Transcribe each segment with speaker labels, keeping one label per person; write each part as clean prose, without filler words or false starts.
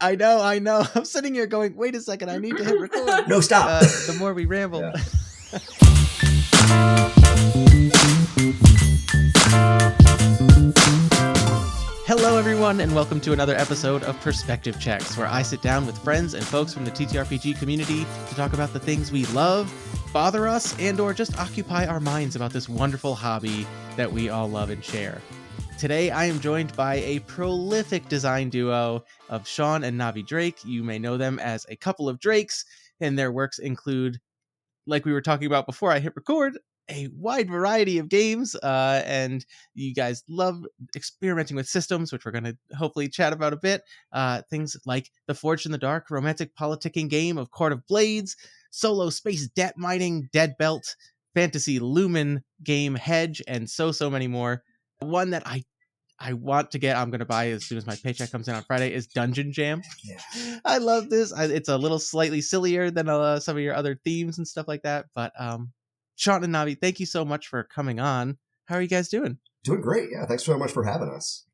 Speaker 1: I know. I'm sitting here going, wait a second, I need to hit record.
Speaker 2: No, stop.
Speaker 1: The more we ramble.
Speaker 2: Yeah.
Speaker 1: Hello, everyone, and welcome to another episode of Perspective Checks, where I sit down with friends and folks from the TTRPG community to talk about the things we love, bother us, and or just occupy our minds about this wonderful hobby that we all love and share. Today, I am joined by a prolific design duo of Shawn and Navi Drake. You may know them as a couple of Drakes, and their works include, like we were talking about before I hit record, a wide variety of games, and you guys love experimenting with systems, which we're going to hopefully chat about a bit. Things like the Forged in the Dark romantic politicking game of Court of Blades, solo space debt mining Dead Belt, fantasy Lumen game Hedge, and so many more. One that I want to get, I'm going to buy as soon as my paycheck comes in on Friday, is Dungeon Jam. Yeah. I love this. It's a little slightly sillier than some of your other themes and stuff like that, but Shawn and Navi, thank you so much for coming on. How are you guys doing?
Speaker 2: Doing great. Yeah, thanks so much for having us.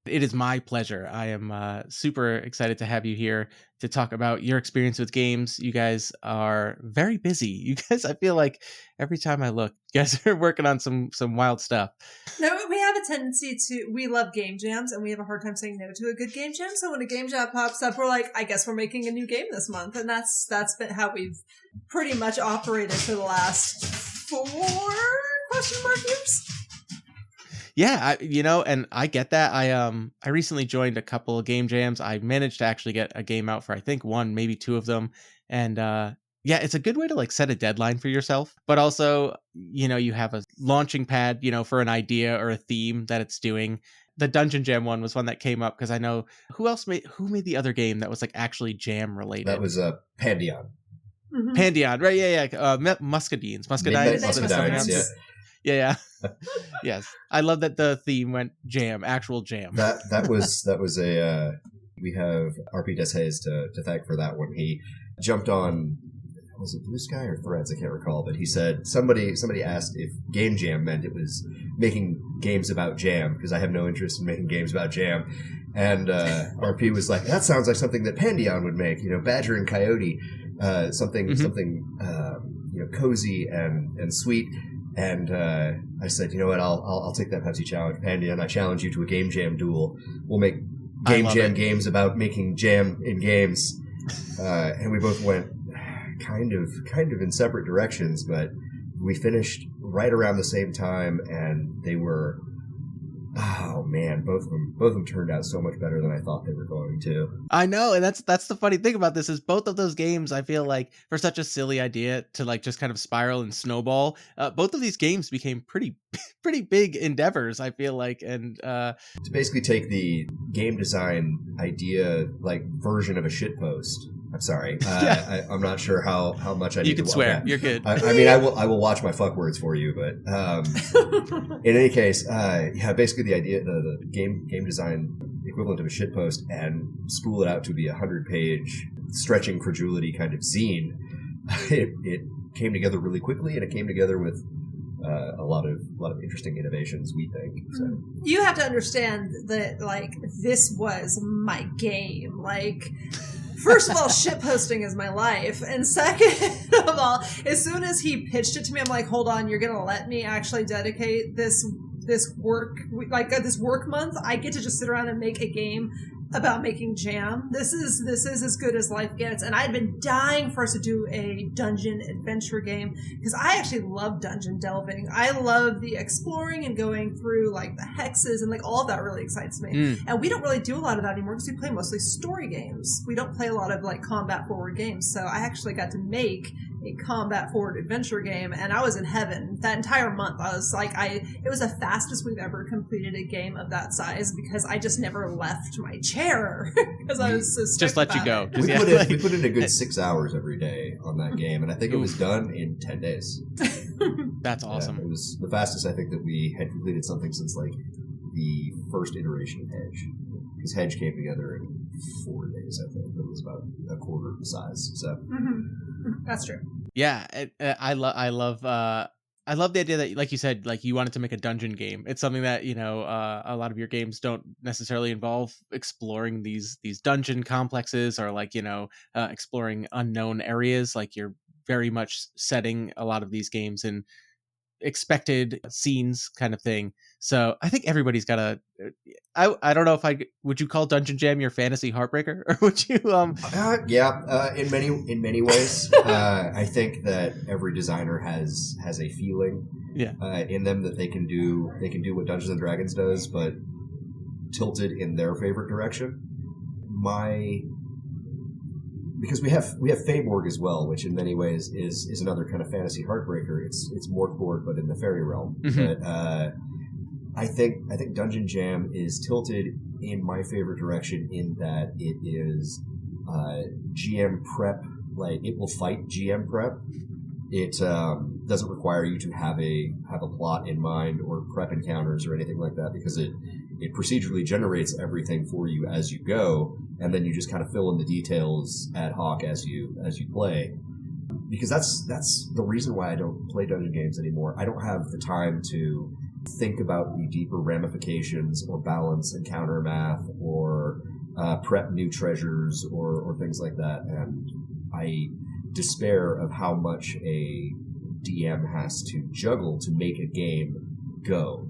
Speaker 1: It is my pleasure. I am super excited to have you here to talk about your experience with games. You guys are very busy. You guys, I feel like every time I look, you guys are working on some wild stuff.
Speaker 3: No, we have a tendency we love game jams, and we have a hard time saying no to a good game jam. So when a game jam pops up, we're like, I guess we're making a new game this month. And that's been how we've pretty much operated for the last 4 question mark years.
Speaker 1: Yeah, and I get that. I recently joined a couple of game jams. I managed to actually get a game out for I think 1, maybe 2 of them, and yeah, it's a good way to like set a deadline for yourself, but also you have a launching pad for an idea or a theme that it's doing. The Dungeon Jam one was one that came up because I know who made the other game that was like actually jam related.
Speaker 2: That was Pandion.
Speaker 3: Mm-hmm.
Speaker 1: Pandion, right? Yeah. Muscadines, yeah. Yes, I love that the theme went jam, actual jam.
Speaker 2: That was a we have RP Deshays to thank for that one. He jumped on, was it Blue Sky or Threads? I can't recall, but he said somebody asked if game jam meant it was making games about jam, because I have no interest in making games about jam. And RP was like, that sounds like something that Pandion would make, Badger and Coyote, something cozy and sweet. And I said, you know what, I'll take that Pepsi challenge, Pandion. I challenge you to a game jam duel. We'll make game jam games about making jam in games. And we both went kind of in separate directions, but we finished right around the same time, and they were, oh man, both of them turned out so much better than I thought they were going to.
Speaker 1: I know, and that's the funny thing about this is both of those games, I feel like, for such a silly idea to like just kind of spiral and snowball, both of these games became pretty big endeavors, I feel like, and
Speaker 2: to basically take the game design idea like version of a shitpost. I'm sorry.
Speaker 1: Yeah.
Speaker 2: I'm not sure how much I need to.
Speaker 1: You can swear. That. You're good.
Speaker 2: I mean, I will watch my fuck words for you, but in any case, basically the idea, the game design equivalent of a shitpost, and spool it out to be 100-page stretching credulity kind of zine. It came together really quickly, and it came together with a lot of interesting innovations, we think. So.
Speaker 3: You have to understand that, like, this was my game. Like, first of all, shitposting is my life. And second of all, as soon as he pitched it to me, I'm like, hold on, you're going to let me actually dedicate this work, like this work month? I get to just sit around and make a game about making jam. This is as good as life gets. And I'd been dying for us to do a dungeon adventure game, because I actually love dungeon delving. I love the exploring and going through like the hexes, and like all of that really excites me. And we don't really do a lot of that anymore because we play mostly story games. We don't play a lot of like combat forward games. So I actually got to make a combat forward adventure game, and I was in heaven that entire month. I was like, it was the fastest we've ever completed a game of that size, because I just never left my chair because I was so
Speaker 1: just let you go.
Speaker 2: We put in a good 6 hours every day on that game, and I think it was done in 10 days.
Speaker 1: That's awesome.
Speaker 2: It was the fastest I think that we had completed something since like the first iteration of Hedge, because Hedge came together in 4 days. I think it was about a quarter of the size. So
Speaker 3: that's true.
Speaker 1: Yeah, I love I love the idea that, like you said, like you wanted to make a dungeon game. It's something that, you know, a lot of your games don't necessarily involve exploring these dungeon complexes or like, you know, exploring unknown areas. Like you're very much setting a lot of these games in expected scenes kind of thing. So I think everybody's got a, I don't know if would you call Dungeon Jam your fantasy heartbreaker, or would you
Speaker 2: in many ways. I think that every designer has a feeling in them that they can do what Dungeons and Dragons does, but tilted in their favorite direction. Because we have Feyborg as well, which in many ways is another kind of fantasy heartbreaker. It's Morkborg, but in the fairy realm.
Speaker 1: Mm-hmm.
Speaker 2: But I think Dungeon Jam is tilted in my favorite direction in that it is GM prep. Like it will fight GM prep. It doesn't require you to have a plot in mind or prep encounters or anything like that, because it procedurally generates everything for you as you go, and then you just kind of fill in the details ad hoc as you play. Because that's the reason why I don't play dungeon games anymore. I don't have the time to think about the deeper ramifications or balance encounter math or prep new treasures or things like that, and I despair of how much a DM has to juggle to make a game go.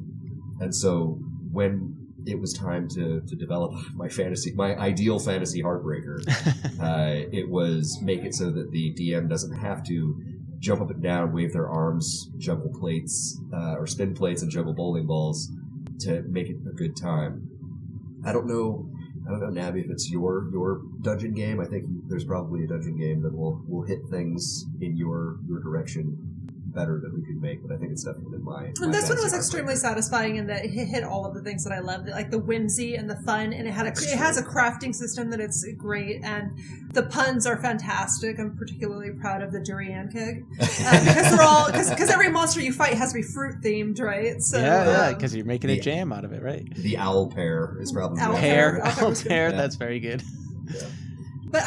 Speaker 2: And so when it was time to develop my ideal fantasy heartbreaker, it was make it so that the DM doesn't have to jump up and down, wave their arms, juggle plates, or spin plates and juggle bowling balls to make it a good time. I don't know, Navi, if it's your dungeon game. I think there's probably a dungeon game that will hit things in your direction better that we could make, but I think it's definitely my
Speaker 3: this one was extremely satisfying in that it hit all of the things that I loved, like the whimsy and the fun, and it has a crafting system that it's great, and the puns are fantastic. I'm particularly proud of the durian keg because they're all because every monster you fight has to be fruit themed, right? So
Speaker 1: because you're making a jam out of it, right?
Speaker 2: The owl pear is probably
Speaker 1: owl pear. That's very good.
Speaker 2: Yeah.
Speaker 3: But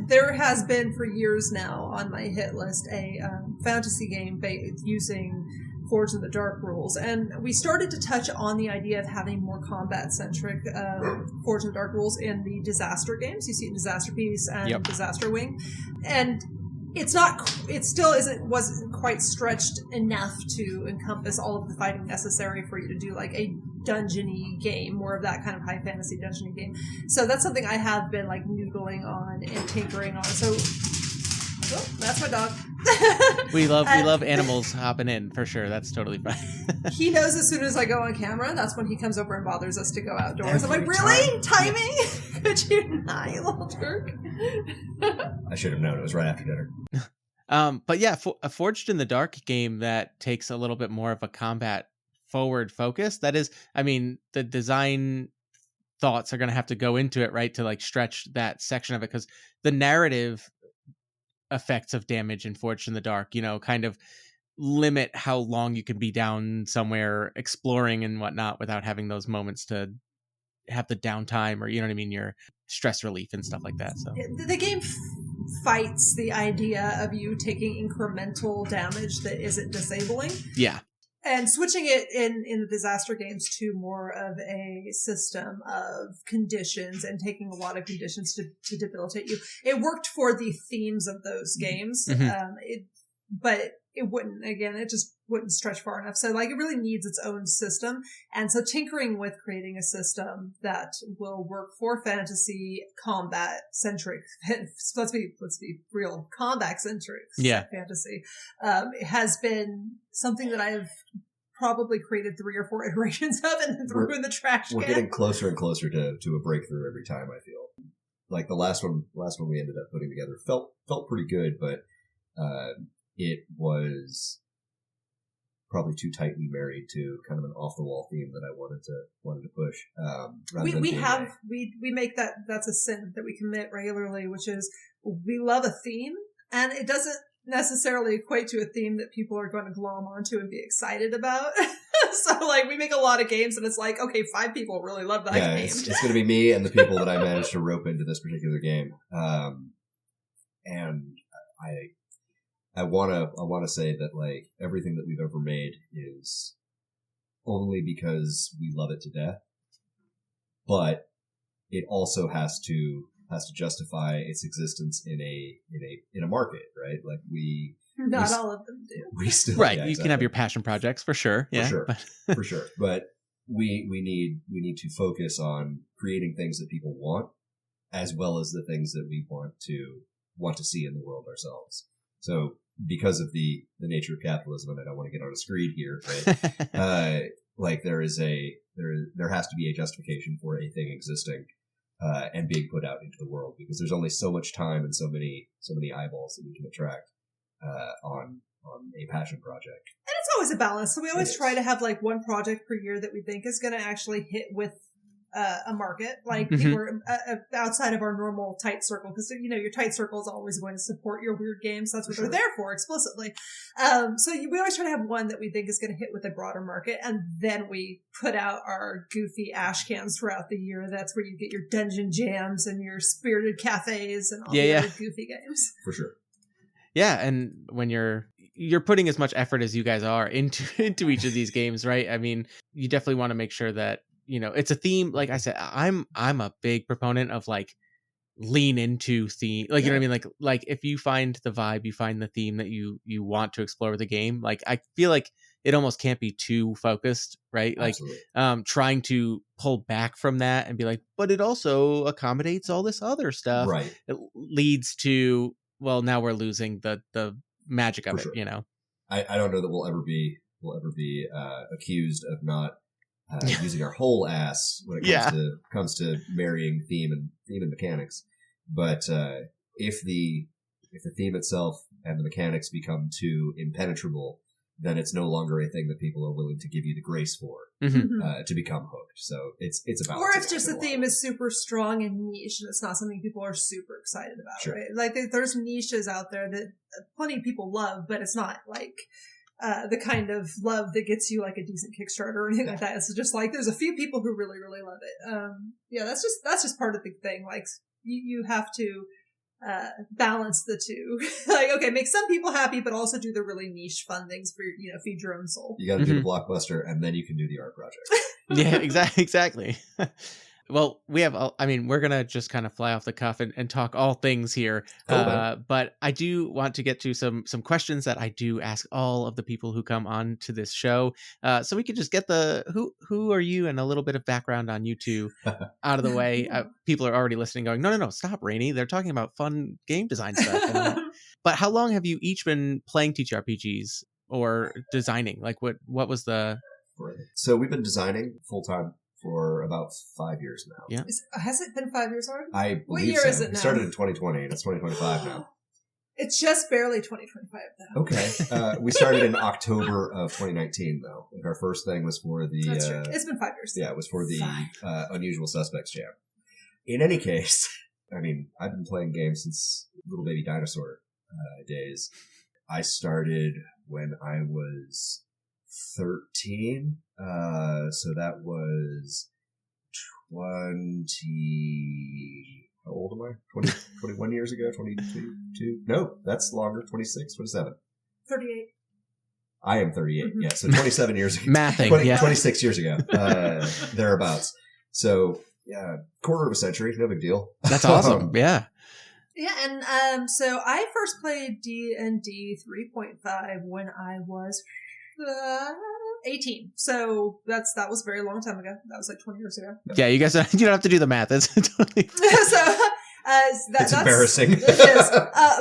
Speaker 3: there has been for years now on my hit list a fantasy game using Forged in the Dark rules, and we started to touch on the idea of having more combat-centric Forged in the Dark rules in the disaster games. You see it in Disaster Piece and Disaster Wing, and it still wasn't quite stretched enough to encompass all of the fighting necessary for you to do like a dungeony game, more of that kind of high fantasy dungeony game. So that's something I have been like noodling on and tinkering on. So that's my dog.
Speaker 1: We love animals hopping in for sure. That's totally fine.
Speaker 3: He knows as soon as I go on camera, that's when he comes over and bothers us to go outdoors. I'm like, really? Timing? Could you not, you little jerk?
Speaker 2: I should have known. It was right after dinner.
Speaker 1: But yeah, a Forged in the Dark game that takes a little bit more of a combat forward focus. That is, I mean, the design thoughts are going to have to go into it, right, to like stretch that section of it, because the narrative effects of damage in Forged in the Dark, you know, kind of limit how long you can be down somewhere exploring and whatnot without having those moments to have the downtime, or, you know what I mean, your stress relief and stuff like that. So
Speaker 3: the game fights the idea of you taking incremental damage that isn't disabling.
Speaker 1: Yeah.
Speaker 3: And switching it in the disaster games to more of a system of conditions and taking a lot of conditions to debilitate you. It worked for the themes of those games, but it wouldn't, again, it just wouldn't stretch far enough. So like it really needs its own system. And so tinkering with creating a system that will work for fantasy combat centric, let's be real, combat centric fantasy, has been something that I've probably created 3 or 4 iterations of and then threw in the trash can.
Speaker 2: We're getting closer and closer to a breakthrough every time, I feel. Like the last one we ended up putting together felt pretty good, but it was probably too tightly married to kind of an off the wall theme that I wanted to push. We make that's a sin that we commit regularly, which is we love a theme, and it doesn't necessarily equate to a theme that people are going to glom onto and be excited about. So like we make a lot of games and it's like, okay, 5 people really love that game. It's going to be me and the people that I managed to rope into this particular game. And I wanna say that like everything that we've ever made is only because we love it to death, but it also has to justify its existence in a market, right? Like
Speaker 3: Not all of them do.
Speaker 2: we still
Speaker 1: Right.
Speaker 2: yeah,
Speaker 1: You can have your passion projects for sure. Yeah.
Speaker 2: For sure. But we need to focus on creating things that people want, as well as the things that we want to see in the world ourselves. So because of the nature of capitalism, and I don't want to get on a screed here, but like there has to be a justification for a thing existing and being put out into the world, because there's only so much time and so many eyeballs that we can attract on a passion project.
Speaker 3: And it's always a balance. So we always try to have like one project per year that we think is going to actually hit with a market, like people are outside of our normal tight circle, because your tight circle is always going to support your weird games. That's what they're there for explicitly. So we always try to have one that we think is going to hit with a broader market, and then we put out our goofy ash cans throughout the year. That's where you get your dungeon jams and your spirited cafes and all the other goofy games.
Speaker 2: For sure.
Speaker 1: Yeah, and when you're putting as much effort as you guys are into each of these games, right? I mean, you definitely want to make sure that it's a theme. Like I said, I'm a big proponent of like lean into theme. Like, you know what I mean? Like if you find the vibe, you find the theme that you want to explore with the game. Like, I feel like it almost can't be too focused, right?
Speaker 2: Absolutely.
Speaker 1: Like, trying to pull back from that and be like, but it also accommodates all this other stuff.
Speaker 2: Right.
Speaker 1: It leads to, well, now we're losing the magic of it,
Speaker 2: I don't know that we'll ever be accused of not using our whole ass when it comes to marrying theme and mechanics. But if the theme itself and the mechanics become too impenetrable, then it's no longer a thing that people are willing to give you the grace for to become hooked. So it's about.
Speaker 3: Or if just the theme is super strong and niche, and it's not something people are super excited about, right? Like there's niches out there that plenty of people love, but it's not like the kind of love that gets you like a decent Kickstarter or anything like that. It's just like there's a few people who really, really love it. That's just part of the thing. Like you have to balance the two. Like, okay, make some people happy, but also do the really niche fun things for feed your own soul.
Speaker 2: You got to do the blockbuster, and then you can do the art project.
Speaker 1: Yeah, exactly. Well, we're going to just kind of fly off the cuff and talk all things here. Cool, but I do want to get to some questions that I do ask all of the people who come on to this show. So we could just get who are you and a little bit of background on you two out of the way. People are already listening going, no, stop, Rene. They're talking about fun game design stuff. But how long have you each been playing TTRPGs or designing? Like what was the...
Speaker 2: So we've been designing full time for about 5 years now.
Speaker 1: Yeah.
Speaker 3: Has it been 5 years already?
Speaker 2: I believe
Speaker 3: what year is it now?
Speaker 2: We started in 2020, and it's 2025 now.
Speaker 3: It's just barely 2025 though.
Speaker 2: Okay. We started in October of 2019 though. Like our first thing was for the...
Speaker 3: That's true. It's been 5 years.
Speaker 2: Yeah, it was for the Unusual Suspects Jam. In any case, I mean, I've been playing games since Little Baby Dinosaur days. I started when I was 13. So that was 20... How old am I? 21 years ago? 22? No, that's longer. 26, 27.
Speaker 3: 38.
Speaker 2: I am 38, yeah. So 27 years ago.
Speaker 1: Mathing,
Speaker 2: 26 years ago. Thereabouts. So, yeah, quarter of a century. No big deal.
Speaker 1: That's awesome. Yeah.
Speaker 3: Yeah, and so I first played D&D 3.5 when I was 18. So that was a very long time ago. That was like 20 years ago.
Speaker 1: Yeah, you guys you don't have to do the math. It's totally
Speaker 2: it's embarrassing.
Speaker 3: It is.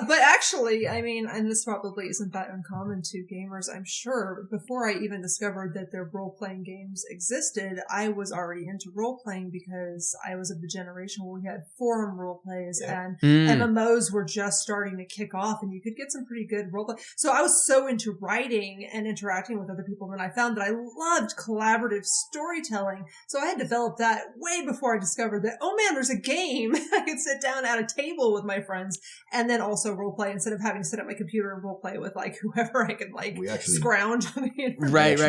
Speaker 3: But actually, I mean, and this probably isn't that uncommon to gamers, I'm sure. Before I even discovered that their role-playing games existed, I was already into role-playing because I was of the generation where we had forum role-plays and MMOs were just starting to kick off, and you could get some pretty good role-play. So I was so into writing and interacting with other people, and I found that I loved collaborative storytelling. So I had developed that way before I discovered that, oh man, there's a game. I could sit down at a table with my friends and then also role play instead of having to sit at my computer and role play with like whoever I could like scrounge on the internet.
Speaker 1: Right.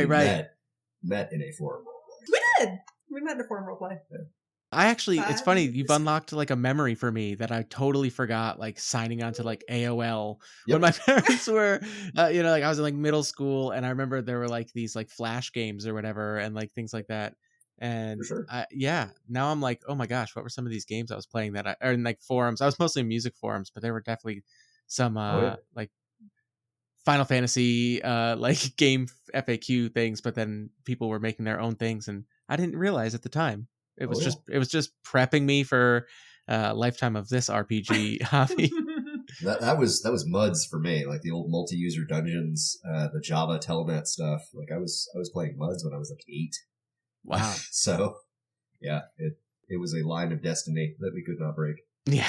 Speaker 2: Met in a forum role play.
Speaker 3: We did. We met in a forum role play.
Speaker 1: It's funny, you've
Speaker 3: Five.
Speaker 1: unlocked like a memory for me that I totally forgot, like signing on to like AOL
Speaker 2: Yep.
Speaker 1: when my parents were, like I was in like middle school, and I remember there were like these like flash games or whatever, and like things like that. And
Speaker 2: For sure.
Speaker 1: now I'm like, oh my gosh, what were some of these games I was playing or in like forums? I was mostly in music forums, but there were definitely some like Final Fantasy like game FAQ things, but then people were making their own things, and I didn't realize at the time. It was just prepping me for a lifetime of this RPG hobby.
Speaker 2: That was MUDs for me, like the old multi-user dungeons, the Java Telnet stuff. Like I was playing MUDs when I was like 8.
Speaker 1: Wow.
Speaker 2: So yeah, it was a line of destiny that we could not break.
Speaker 1: Yeah.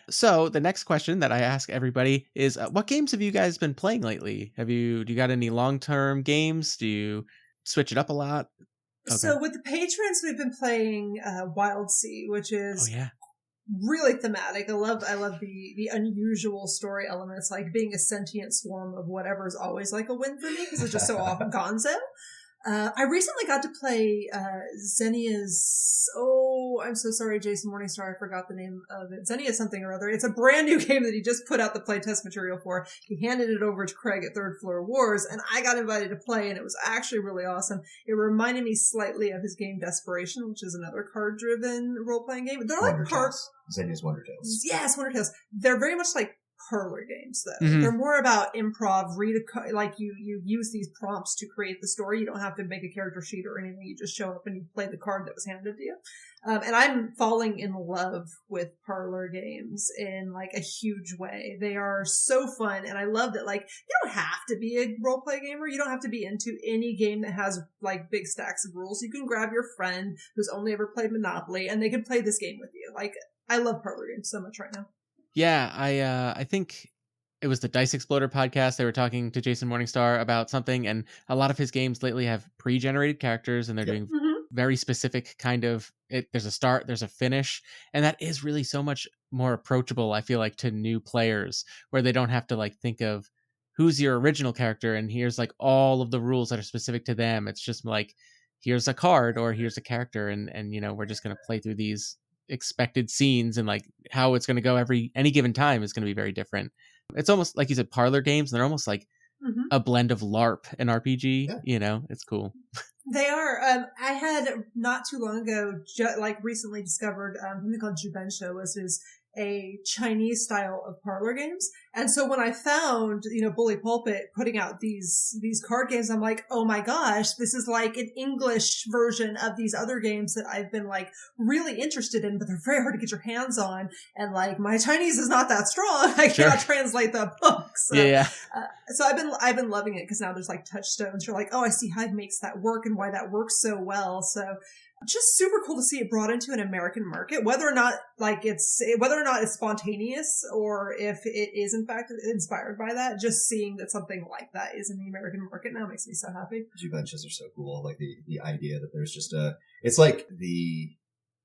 Speaker 1: So the next question that I ask everybody is, what games have you guys been playing lately? Do you got any long-term games? Do you switch it up a lot? Okay.
Speaker 3: So with the patrons, we've been playing Wild Sea, which is really thematic. I love the unusual story elements, like being a sentient swarm of whatever is always like a win for me because it's just so often gonzo. I recently got to play Xenia's. Oh, I'm so sorry, Jason Morningstar. I forgot the name of it. Xenia something or other. It's a brand new game that he just put out the playtest material for. He handed it over to Craig at Third Floor Wars, and I got invited to play, and it was actually really awesome. It reminded me slightly of his game Desperation, which is another card-driven role-playing game. They're like
Speaker 2: Xenia's Wonder Tales.
Speaker 3: Yes, Wonder Tales. They're very much like parlor games, though.
Speaker 1: Mm-hmm.
Speaker 3: They're more about improv, like you use these prompts to create the story. You don't have to make a character sheet or anything. You just show up and you play the card that was handed to you. And I'm falling in love with parlor games in like a huge way. They are so fun, and I love that. Like, you don't have to be a role play gamer. You don't have to be into any game that has like big stacks of rules. You can grab your friend who's only ever played Monopoly, and they can play this game with you. Like, I love parlor games so much right now.
Speaker 1: Yeah, I think it was the Dice Exploder podcast. They were talking to Jason Morningstar about something, and a lot of his games lately have pre-generated characters, and they're doing very specific kind of there's a start, there's a finish, and that is really so much more approachable, I feel like, to new players, where they don't have to like think of who's your original character and here's like all of the rules that are specific to them. It's just like, here's a card or here's a character, and we're just going to play through these expected scenes, and like how it's going to go any given time is going to be very different. It's almost like you said, parlor games, and they're almost like a blend of LARP and RPG. It's cool. They
Speaker 3: are. I had not too long ago, recently discovered something called Jubensho, which is a Chinese style of parlor games. And so when I found, Bully Pulpit putting out these card games, I'm like, oh my gosh, this is like an English version of these other games that I've been like really interested in, but they're very hard to get your hands on. And like, my Chinese is not that strong. I cannot translate the books. So I've been loving it because now there's like touchstones. You're like, oh, I see how it makes that work and why that works so well. So just super cool to see it brought into an American market, whether or not it's spontaneous or if it is in fact inspired by that. Just seeing that something like that is in the American market now makes me so happy.
Speaker 2: Jubenches are so cool. Like the idea that there's just it's like the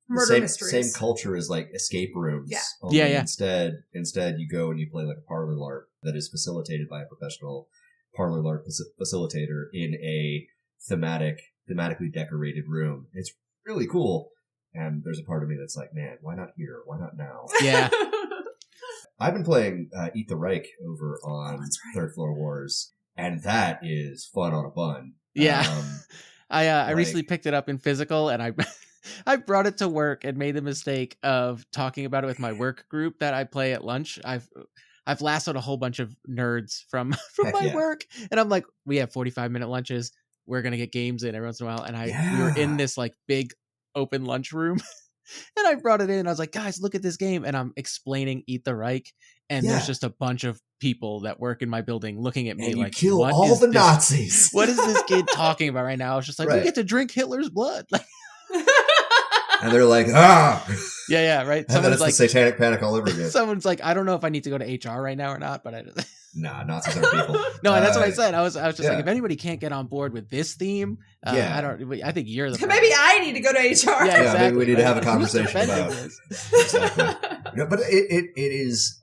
Speaker 3: murder mysteries.
Speaker 2: Same culture as like escape rooms.
Speaker 3: Yeah.
Speaker 2: Instead you go and you play like a parlor LARP that is facilitated by a professional parlor LARP facilitator in a thematically decorated room. It's really cool. And there's a part of me that's like, man, why not here? Why not now?
Speaker 1: Yeah.
Speaker 2: I've been playing Eat the Reich over on Third Floor Wars, and that is fun on a bun.
Speaker 1: Yeah. I recently picked it up in physical, and I brought it to work and made the mistake of talking about it with my work group that I play at lunch. I've lassoed a whole bunch of nerds from my work, and I'm like, we have 45-minute lunches. We're going to get games in every once in a while. And we were in this like big open lunchroom and I brought it in. I was like, guys, look at this game. And I'm explaining Eat the Reich. And there's just a bunch of people that work in my building looking at me like,
Speaker 2: kill all the Nazis.
Speaker 1: What is this kid talking about right now? I was just like, we get to drink Hitler's blood. Like,
Speaker 2: and they're like, ah.
Speaker 1: Yeah, right.
Speaker 2: And then it's like, the satanic panic all over again.
Speaker 1: Someone's like, I don't know if I need to go to HR right now or not, but
Speaker 2: Nah, Nazis are people.
Speaker 1: No, and that's what I said. I was just like, if anybody can't get on board with this theme, I think you're the
Speaker 3: maybe I need to go to HR.
Speaker 1: Yeah, exactly.
Speaker 2: Maybe we need to have a conversation about this. Exactly. But it is,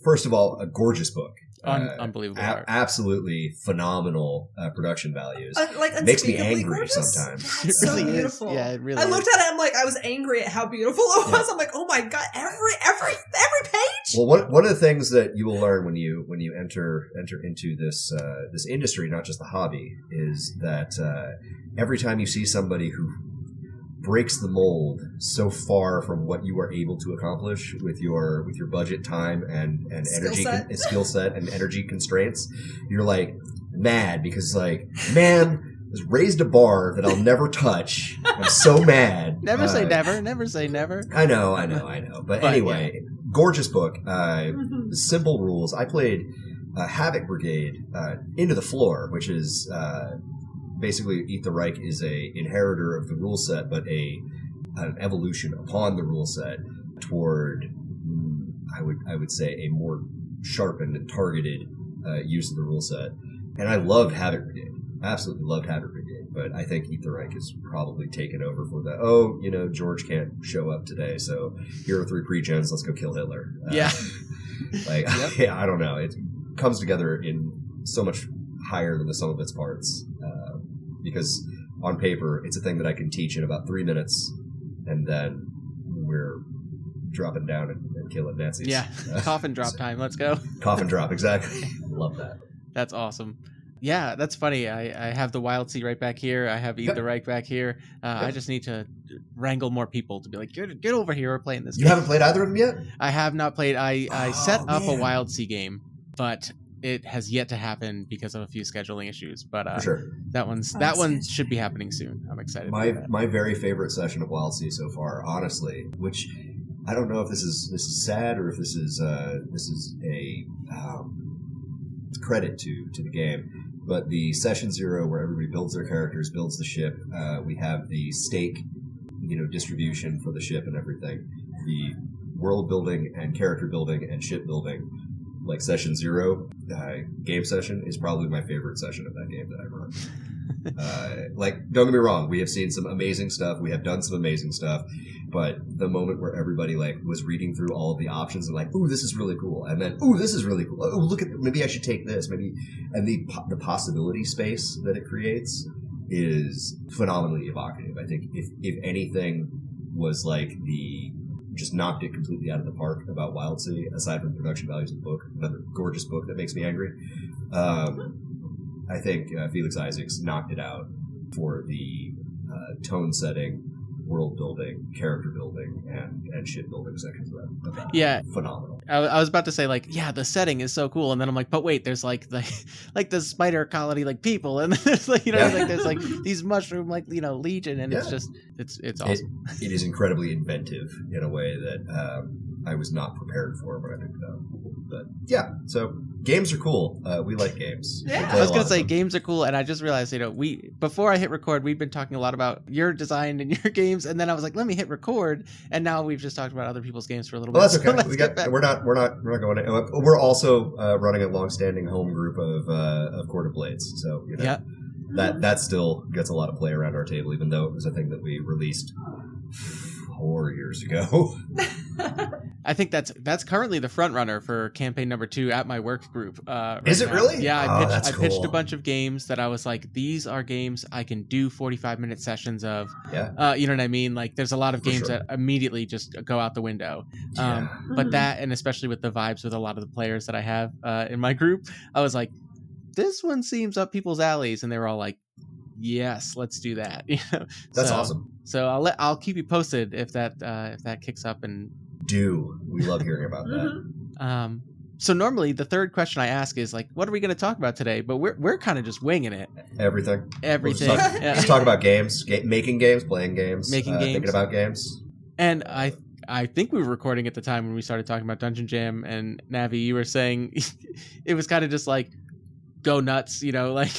Speaker 2: first of all, a gorgeous book.
Speaker 1: Unbelievable art.
Speaker 2: Absolutely phenomenal production values.
Speaker 3: Like
Speaker 2: makes me
Speaker 3: unspeakably
Speaker 2: angry
Speaker 3: gorgeous?
Speaker 2: sometimes.
Speaker 3: It's so
Speaker 1: really
Speaker 3: beautiful.
Speaker 1: is. Yeah, it really
Speaker 3: I looked at it, I'm like, I was angry at how beautiful it was. I'm like, oh my god, every page.
Speaker 2: Well, one of the things that you will learn when you enter into this industry, not just the hobby, is that every time you see somebody who breaks the mold so far from what you are able to accomplish with your budget, time, and energy, skill set, and energy constraints, you're like mad because like, man, has raised a bar that I'll never touch. I'm so mad.
Speaker 1: Never say never. Never say never.
Speaker 2: I know. But anyway, yeah. Gorgeous book. Simple rules. I played Havoc Brigade Into the Floor, which is basically Eat the Reich is a inheritor of the rule set, but an evolution upon the rule set toward, I would say, a more sharpened and targeted use of the rule set. And I loved Havoc Brigade. Absolutely loved Havoc Brigade, but I think Eat the Reich is probably taken over for the, George can't show up today, so here are 3 pre-gens, let's go kill Hitler.
Speaker 1: Yeah.
Speaker 2: Yeah, I don't know. It comes together in so much higher than the sum of its parts, because on paper, it's a thing that I can teach in about 3 minutes, and then we're dropping down and killing Nazis.
Speaker 1: Yeah, coffin drop time, let's go.
Speaker 2: Coffin drop, exactly. Love that.
Speaker 1: That's awesome. Yeah, that's funny. I have the Wild Sea right back here. I have Eat the Reich back here. I just need to wrangle more people to be like, get over here. We're playing this game.
Speaker 2: You haven't played either of them yet?
Speaker 1: I have not played. I set up a Wild Sea game, but it has yet to happen because of a few scheduling issues. But
Speaker 2: for sure.
Speaker 1: that one should be happening soon. I'm excited.
Speaker 2: My very favorite session of Wild Sea so far, honestly, which I don't know if this is sad or if this is a credit to the game. But the session 0, where everybody builds their characters, builds the ship, we have the stake, distribution for the ship and everything. The world building and character building and ship building, like session 0, game session, is probably my favorite session of that game that I run. Don't get me wrong, we have seen some amazing stuff, we have done some amazing stuff, but the moment where everybody was reading through all of the options and like, ooh, this is really cool, and then, ooh, this is really cool, oh, look at, maybe I should take this, maybe, and the possibility space that it creates is phenomenally evocative. I think if anything was just knocked it completely out of the park about Wild Sea, aside from production values of the book, another gorgeous book that makes me angry, I think Felix Isaacs knocked it out for the tone setting, world building, character building, and ship building sections of that.
Speaker 1: Yeah,
Speaker 2: phenomenal.
Speaker 1: I was about to say the setting is so cool, and then I'm like, but wait, there's the spider colony people, and there's there's these mushroom legion, and it's just it's awesome.
Speaker 2: It is incredibly inventive in a way that I was not prepared for when I picked it up. But yeah, so games are cool. We like games.
Speaker 3: Yeah,
Speaker 1: I was gonna say games are cool, and I just realized before I hit record, we've been talking a lot about your design and your games, and then I was like, let me hit record, and now we've just talked about other people's games for a little bit.
Speaker 2: Well, that's okay. We're not going to. We're also running a long-standing home group of Court of Blades, so
Speaker 1: yeah.
Speaker 2: That still gets a lot of play around our table, even though it was a thing that we released 4 years ago.
Speaker 1: I think that's currently the front runner for campaign number 2 at my work group.
Speaker 2: Is it really?
Speaker 1: Yeah, I
Speaker 2: cool.
Speaker 1: pitched a bunch of games that I was like, these are games I can do 45-minute sessions of.
Speaker 2: Yeah.
Speaker 1: You know what I mean? Like, there's a lot of games that immediately just go out the window.
Speaker 2: Yeah.
Speaker 1: But that, and especially with the vibes with a lot of the players that I have in my group, I was like, this one seems up people's alleys, and they were all like, yes, let's do that.
Speaker 2: That's awesome.
Speaker 1: So I'll keep you posted if that kicks up. And
Speaker 2: we love hearing about that.
Speaker 1: So normally the third question I ask is like, what are we going to talk about today? But we're kind of just winging it.
Speaker 2: Everything.
Speaker 1: Let's
Speaker 2: talk about games, making games, playing games,
Speaker 1: games,
Speaker 2: thinking about games.
Speaker 1: And I think we were recording at the time when we started talking about Dungeon Jam, and Navi, you were saying it was kind of just like, go nuts,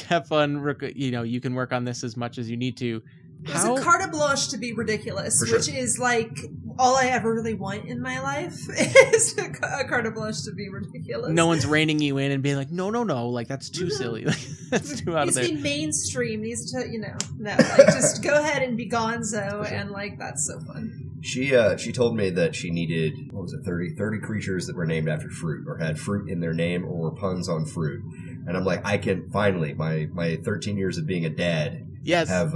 Speaker 1: have fun, you can work on this as much as you need to.
Speaker 3: It's a carte blanche to be ridiculous, which is like all I ever really want in my life is a carte blanche to be ridiculous.
Speaker 1: No one's reining you in and being like, no, like that's too silly, like that's too out of there.
Speaker 3: Needs to be mainstream, needs to, just go ahead and be gonzo, and that's so fun.
Speaker 2: She told me that she needed, was it, 30 creatures that were named after fruit or had fruit in their name or were puns on fruit. And I'm like, I can finally, my 13 years of being a dad have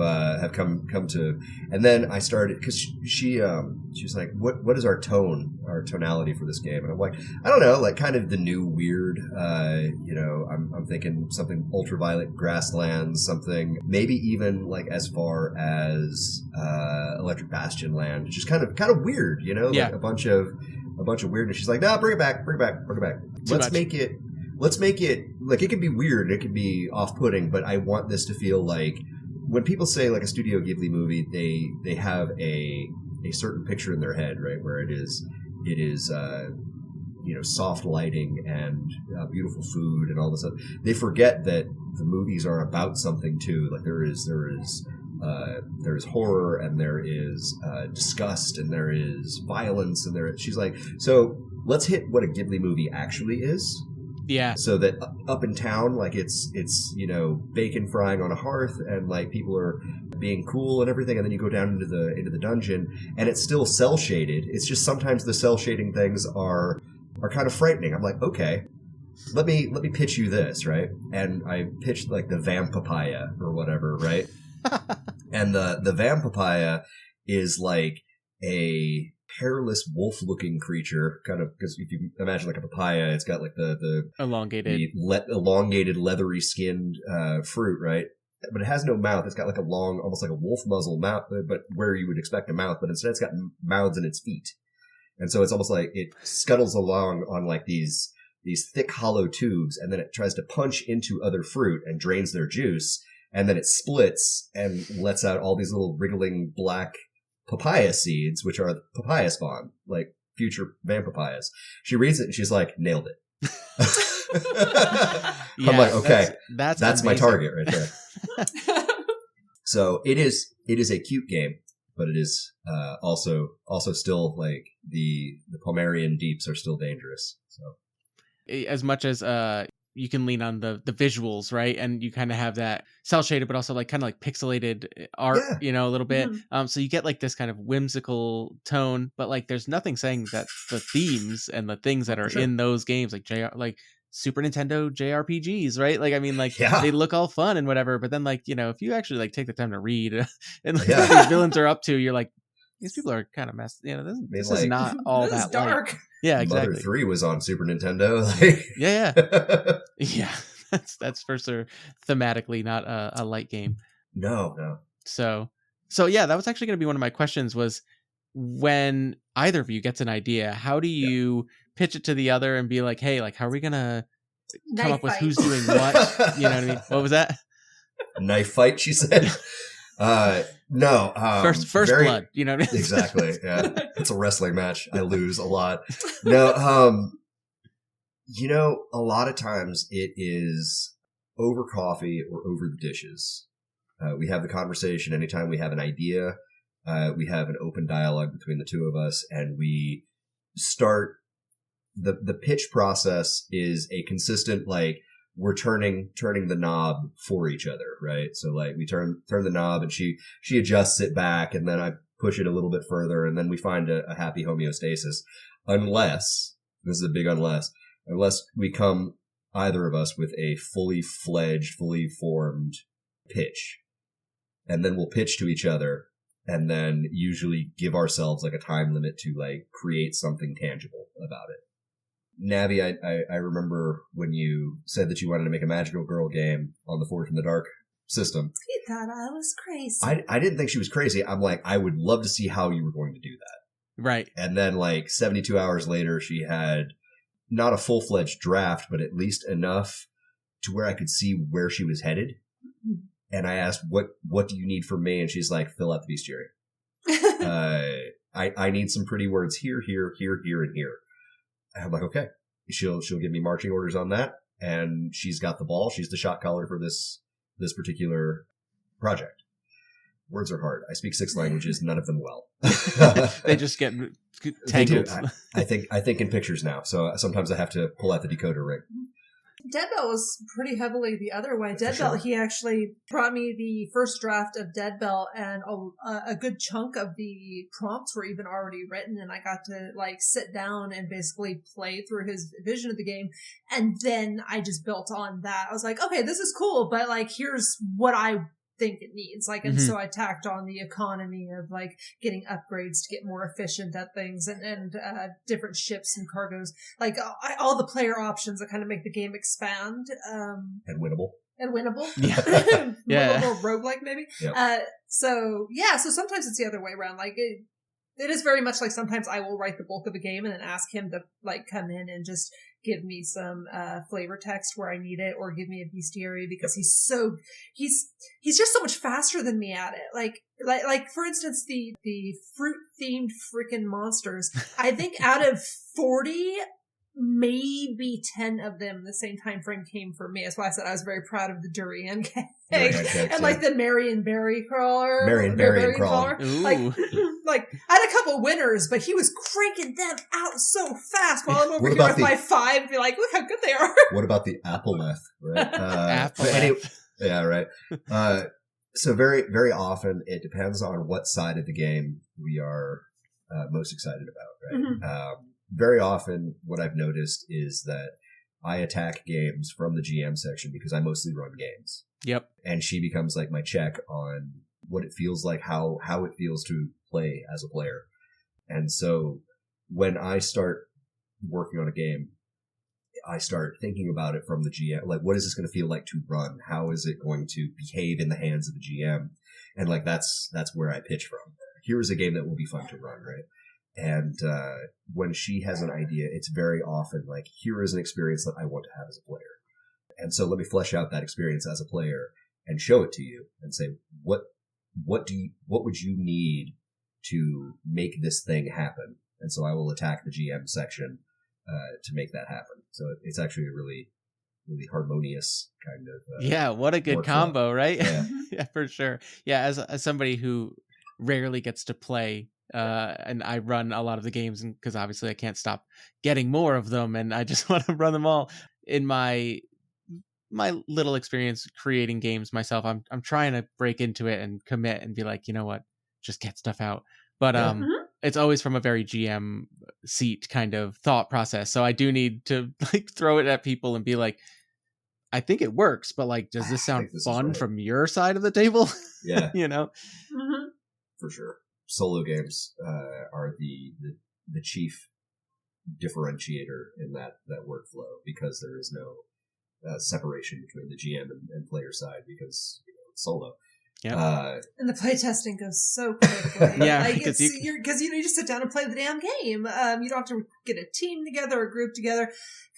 Speaker 2: come to. And then I started, because she was like, what is our tonality for this game? And I'm like, I don't know, like kind of the new weird, I'm thinking something ultraviolet grasslands, something maybe even like as far as Electric Bastion Land, just kind of weird, like a bunch of weirdness. She's like, no, bring it back. Let's make it like, it can be weird, it can be off-putting, but I want this to feel like, when people say like a Studio Ghibli movie, they have a certain picture in their head, right, where it is soft lighting and beautiful food and all this stuff. They forget that the movies are about something too. Like there is horror, and there is disgust, and there is violence, and she's like, so let's hit what a Ghibli movie actually is.
Speaker 1: Yeah.
Speaker 2: So that up in town, like it's bacon frying on a hearth, and like people are being cool and everything, and then you go down into the dungeon, and it's still cell shaded. It's just sometimes the cell shading things are kind of frightening. I'm like, okay, let me pitch you this, right? And I pitched like the Vampapaya or whatever, right? And the Vampapaya is like a hairless wolf-looking creature, kind of, because if you imagine like a papaya, it's got like the elongated, leathery skinned fruit, right? But it has no mouth. It's got like a long, almost like a wolf muzzle mouth, but where you would expect a mouth, but instead it's got mouths in its feet, and so it's almost like it scuttles along on like these thick hollow tubes, and then it tries to punch into other fruit and drains their juice, and then it splits and lets out all these little wriggling black papaya seeds, which are papaya spawn, like future vampapayas. She reads it and she's like, nailed it. I'm like, okay, that's my target right there. So it is a cute game, but it is also still like the Pomerian deeps are still dangerous. So
Speaker 1: as much as you can lean on the visuals, right? And you kind of have that cell shaded, but also like kind of like pixelated art, a little bit. Mm-hmm. So you get like this kind of whimsical tone, but like there's nothing saying that the themes and the things that are in those games, like Super Nintendo JRPGs, right? Like, I mean, like they look all fun and whatever, but then like, if you actually like take the time to read and like what these villains are up to, you're like, these people are kind of messed. This is not all that dark. Light. Yeah, exactly.
Speaker 2: Mother 3 was on Super Nintendo. Like.
Speaker 1: Yeah. That's for sure. Thematically, not a light game.
Speaker 2: No.
Speaker 1: So yeah, that was actually going to be one of my questions. Was when either of you gets an idea, how do you pitch it to the other and be like, hey, like, how are we gonna come up with who's doing what? You know what I mean? What was that?
Speaker 2: Knife fight, she said. No.
Speaker 1: First blood, you know what I mean?
Speaker 2: Exactly. Yeah. It's a wrestling match. I lose a lot. No, a lot of times it is over coffee or over the dishes. We have the conversation anytime we have an idea. We have an open dialogue between the two of us, and we start the pitch process is a consistent, like, we're turning the knob for each other, right? So like we turn the knob, and she adjusts it back, and then I push it a little bit further, and then we find a happy homeostasis. Unless, this is a big unless we come, either of us, with a fully fledged, fully formed pitch. And then we'll pitch to each other, and then usually give ourselves like a time limit to like create something tangible about it. Navi, I remember when you said that you wanted to make a Magical Girl game on the Forge in the Dark system.
Speaker 3: He thought I was crazy.
Speaker 2: I didn't think she was crazy. I'm like, I would love to see how you were going to do that.
Speaker 1: Right.
Speaker 2: And then like 72 hours later, she had not a full-fledged draft, but at least enough to where I could see where she was headed. And I asked, what do you need from me? And she's like, fill out the bestiary. I need some pretty words here, and here. And I'm like, okay. She'll give me marching orders on that. And she's got the ball. She's the shot caller for this particular project. Words are hard. I speak 6 languages, none of them well.
Speaker 1: They just get tangled.
Speaker 2: I think in pictures now. So sometimes I have to pull out the decoder ring.
Speaker 3: Dead Belt was pretty heavily the other way. Dead
Speaker 2: sure.
Speaker 3: Belt, he actually brought me the first draft of Dead Belt, and a good chunk of the prompts were even already written, and I got to like sit down and basically play through his vision of the game, and then I just built on that. I was like, okay, this is cool, but like here's what I think it needs, like, and so I tacked on the economy of like getting upgrades to get more efficient at things, and different ships and cargos, like all the player options that kind of make the game expand,
Speaker 2: and winnable.
Speaker 1: Yeah.
Speaker 3: Yeah. More roguelike maybe.
Speaker 2: Yep.
Speaker 3: So sometimes it's the other way around. Like it is very much like sometimes I will write the bulk of the game and then ask him to like come in and just give me some flavor text where I need it, or give me a bestiary, because he's just so much faster than me at it. Like for instance, the fruit themed freaking monsters. I think out of 40, maybe 10 of them the same time frame came from me. That's why I said I was very proud of the durian cake. And like the Marion Berry Crawler. Like I had a couple winners, but he was cranking them out so fast while I'm over here with my 5, be like, look how good they are.
Speaker 2: What about the Appleth, right?
Speaker 1: Appleth.
Speaker 2: Yeah, right. So very, very often it depends on what side of the game we are most excited about, right?
Speaker 3: Mm-hmm.
Speaker 2: Very often what I've noticed is that I attack games from the GM section because I mostly run games.
Speaker 1: Yep.
Speaker 2: And she becomes like my check on what it feels like, how it feels to play as a player. And so when I start working on a game, I start thinking about it from the GM. Like, what is this going to feel like to run? How is it going to behave in the hands of the GM? And like, that's where I pitch from. Here is a game that will be fun to run, right? And when she has an idea, it's very often like, here is an experience that I want to have as a player. And so let me flesh out that experience as a player and show it to you and say, what would you need to make this thing happen? And so I will attack the GM section to make that happen. So it's actually a really, really harmonious kind of
Speaker 1: yeah, what a good
Speaker 2: workflow.
Speaker 1: combo, right?
Speaker 2: Yeah.
Speaker 1: Yeah, for sure. Yeah, as somebody who rarely gets to play, and I run a lot of the games because obviously I can't stop getting more of them, and I just want to run them all. In my little experience creating games myself, I'm trying to break into it and commit and be like, you know what, just get stuff out. But it's always from a very GM seat kind of thought process. So I do need to like throw it at people and be like, I think it works, but like, does this sound fun from your side of the table?
Speaker 2: Yeah.
Speaker 1: You know?
Speaker 3: Mm-hmm.
Speaker 2: For sure. Solo games are the chief differentiator in that workflow, because there is no separation between the GM and player side, because it's solo.
Speaker 1: Yeah.
Speaker 3: And the playtesting goes so quickly.
Speaker 1: Yeah,
Speaker 3: like
Speaker 1: because
Speaker 3: you just sit down and play the damn game. You don't have to get a team together, a group together,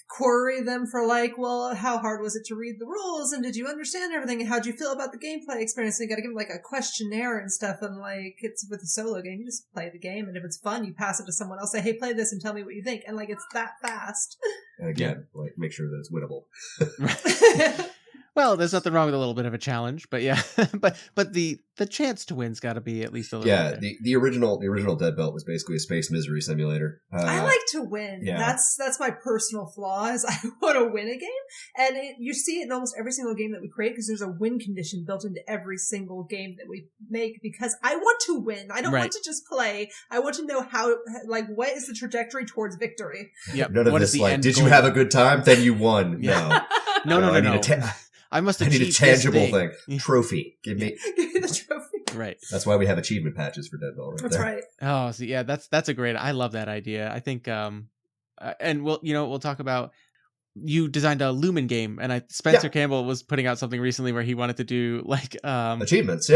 Speaker 3: query them for like, well, how hard was it to read the rules, and did you understand everything, and how'd you feel about the gameplay experience? And you got to give them like a questionnaire and stuff. And like, it's with a solo game, you just play the game, and if it's fun, you pass it to someone else. Say, hey, play this and tell me what you think. And like, it's that fast.
Speaker 2: And again, like, make sure that it's winnable.
Speaker 1: Well, there's nothing wrong with a little bit of a challenge, but yeah, but the chance to win's got to be at least a little.
Speaker 2: Yeah,
Speaker 1: bit.
Speaker 2: the original Dead Belt was basically a space misery simulator.
Speaker 3: I like to win.
Speaker 2: Yeah.
Speaker 3: That's my personal flaw, is I want to win a game, and you see it in almost every single game that we create, because there's a win condition built into every single game that we make, because I want to win. I don't want to just play. I want to know how, like, what is the trajectory towards victory.
Speaker 1: Yep.
Speaker 2: None of
Speaker 1: What
Speaker 2: this
Speaker 1: is the
Speaker 2: like,
Speaker 1: end
Speaker 2: did
Speaker 1: goal?
Speaker 2: you have a good time? Then you won.
Speaker 1: Yeah. No. I must
Speaker 2: I need a
Speaker 1: achieve
Speaker 2: tangible
Speaker 1: this
Speaker 2: thing. Trophy. Give me
Speaker 3: the trophy.
Speaker 1: Right.
Speaker 2: That's why we have achievement patches for Dead Belt right
Speaker 3: That's
Speaker 2: there.
Speaker 3: right.
Speaker 1: Oh, so yeah, that's a great. I love that idea. I think, and we'll talk about. You designed a Lumen game, and Spencer Campbell was putting out something recently where he wanted to do like
Speaker 2: achievements,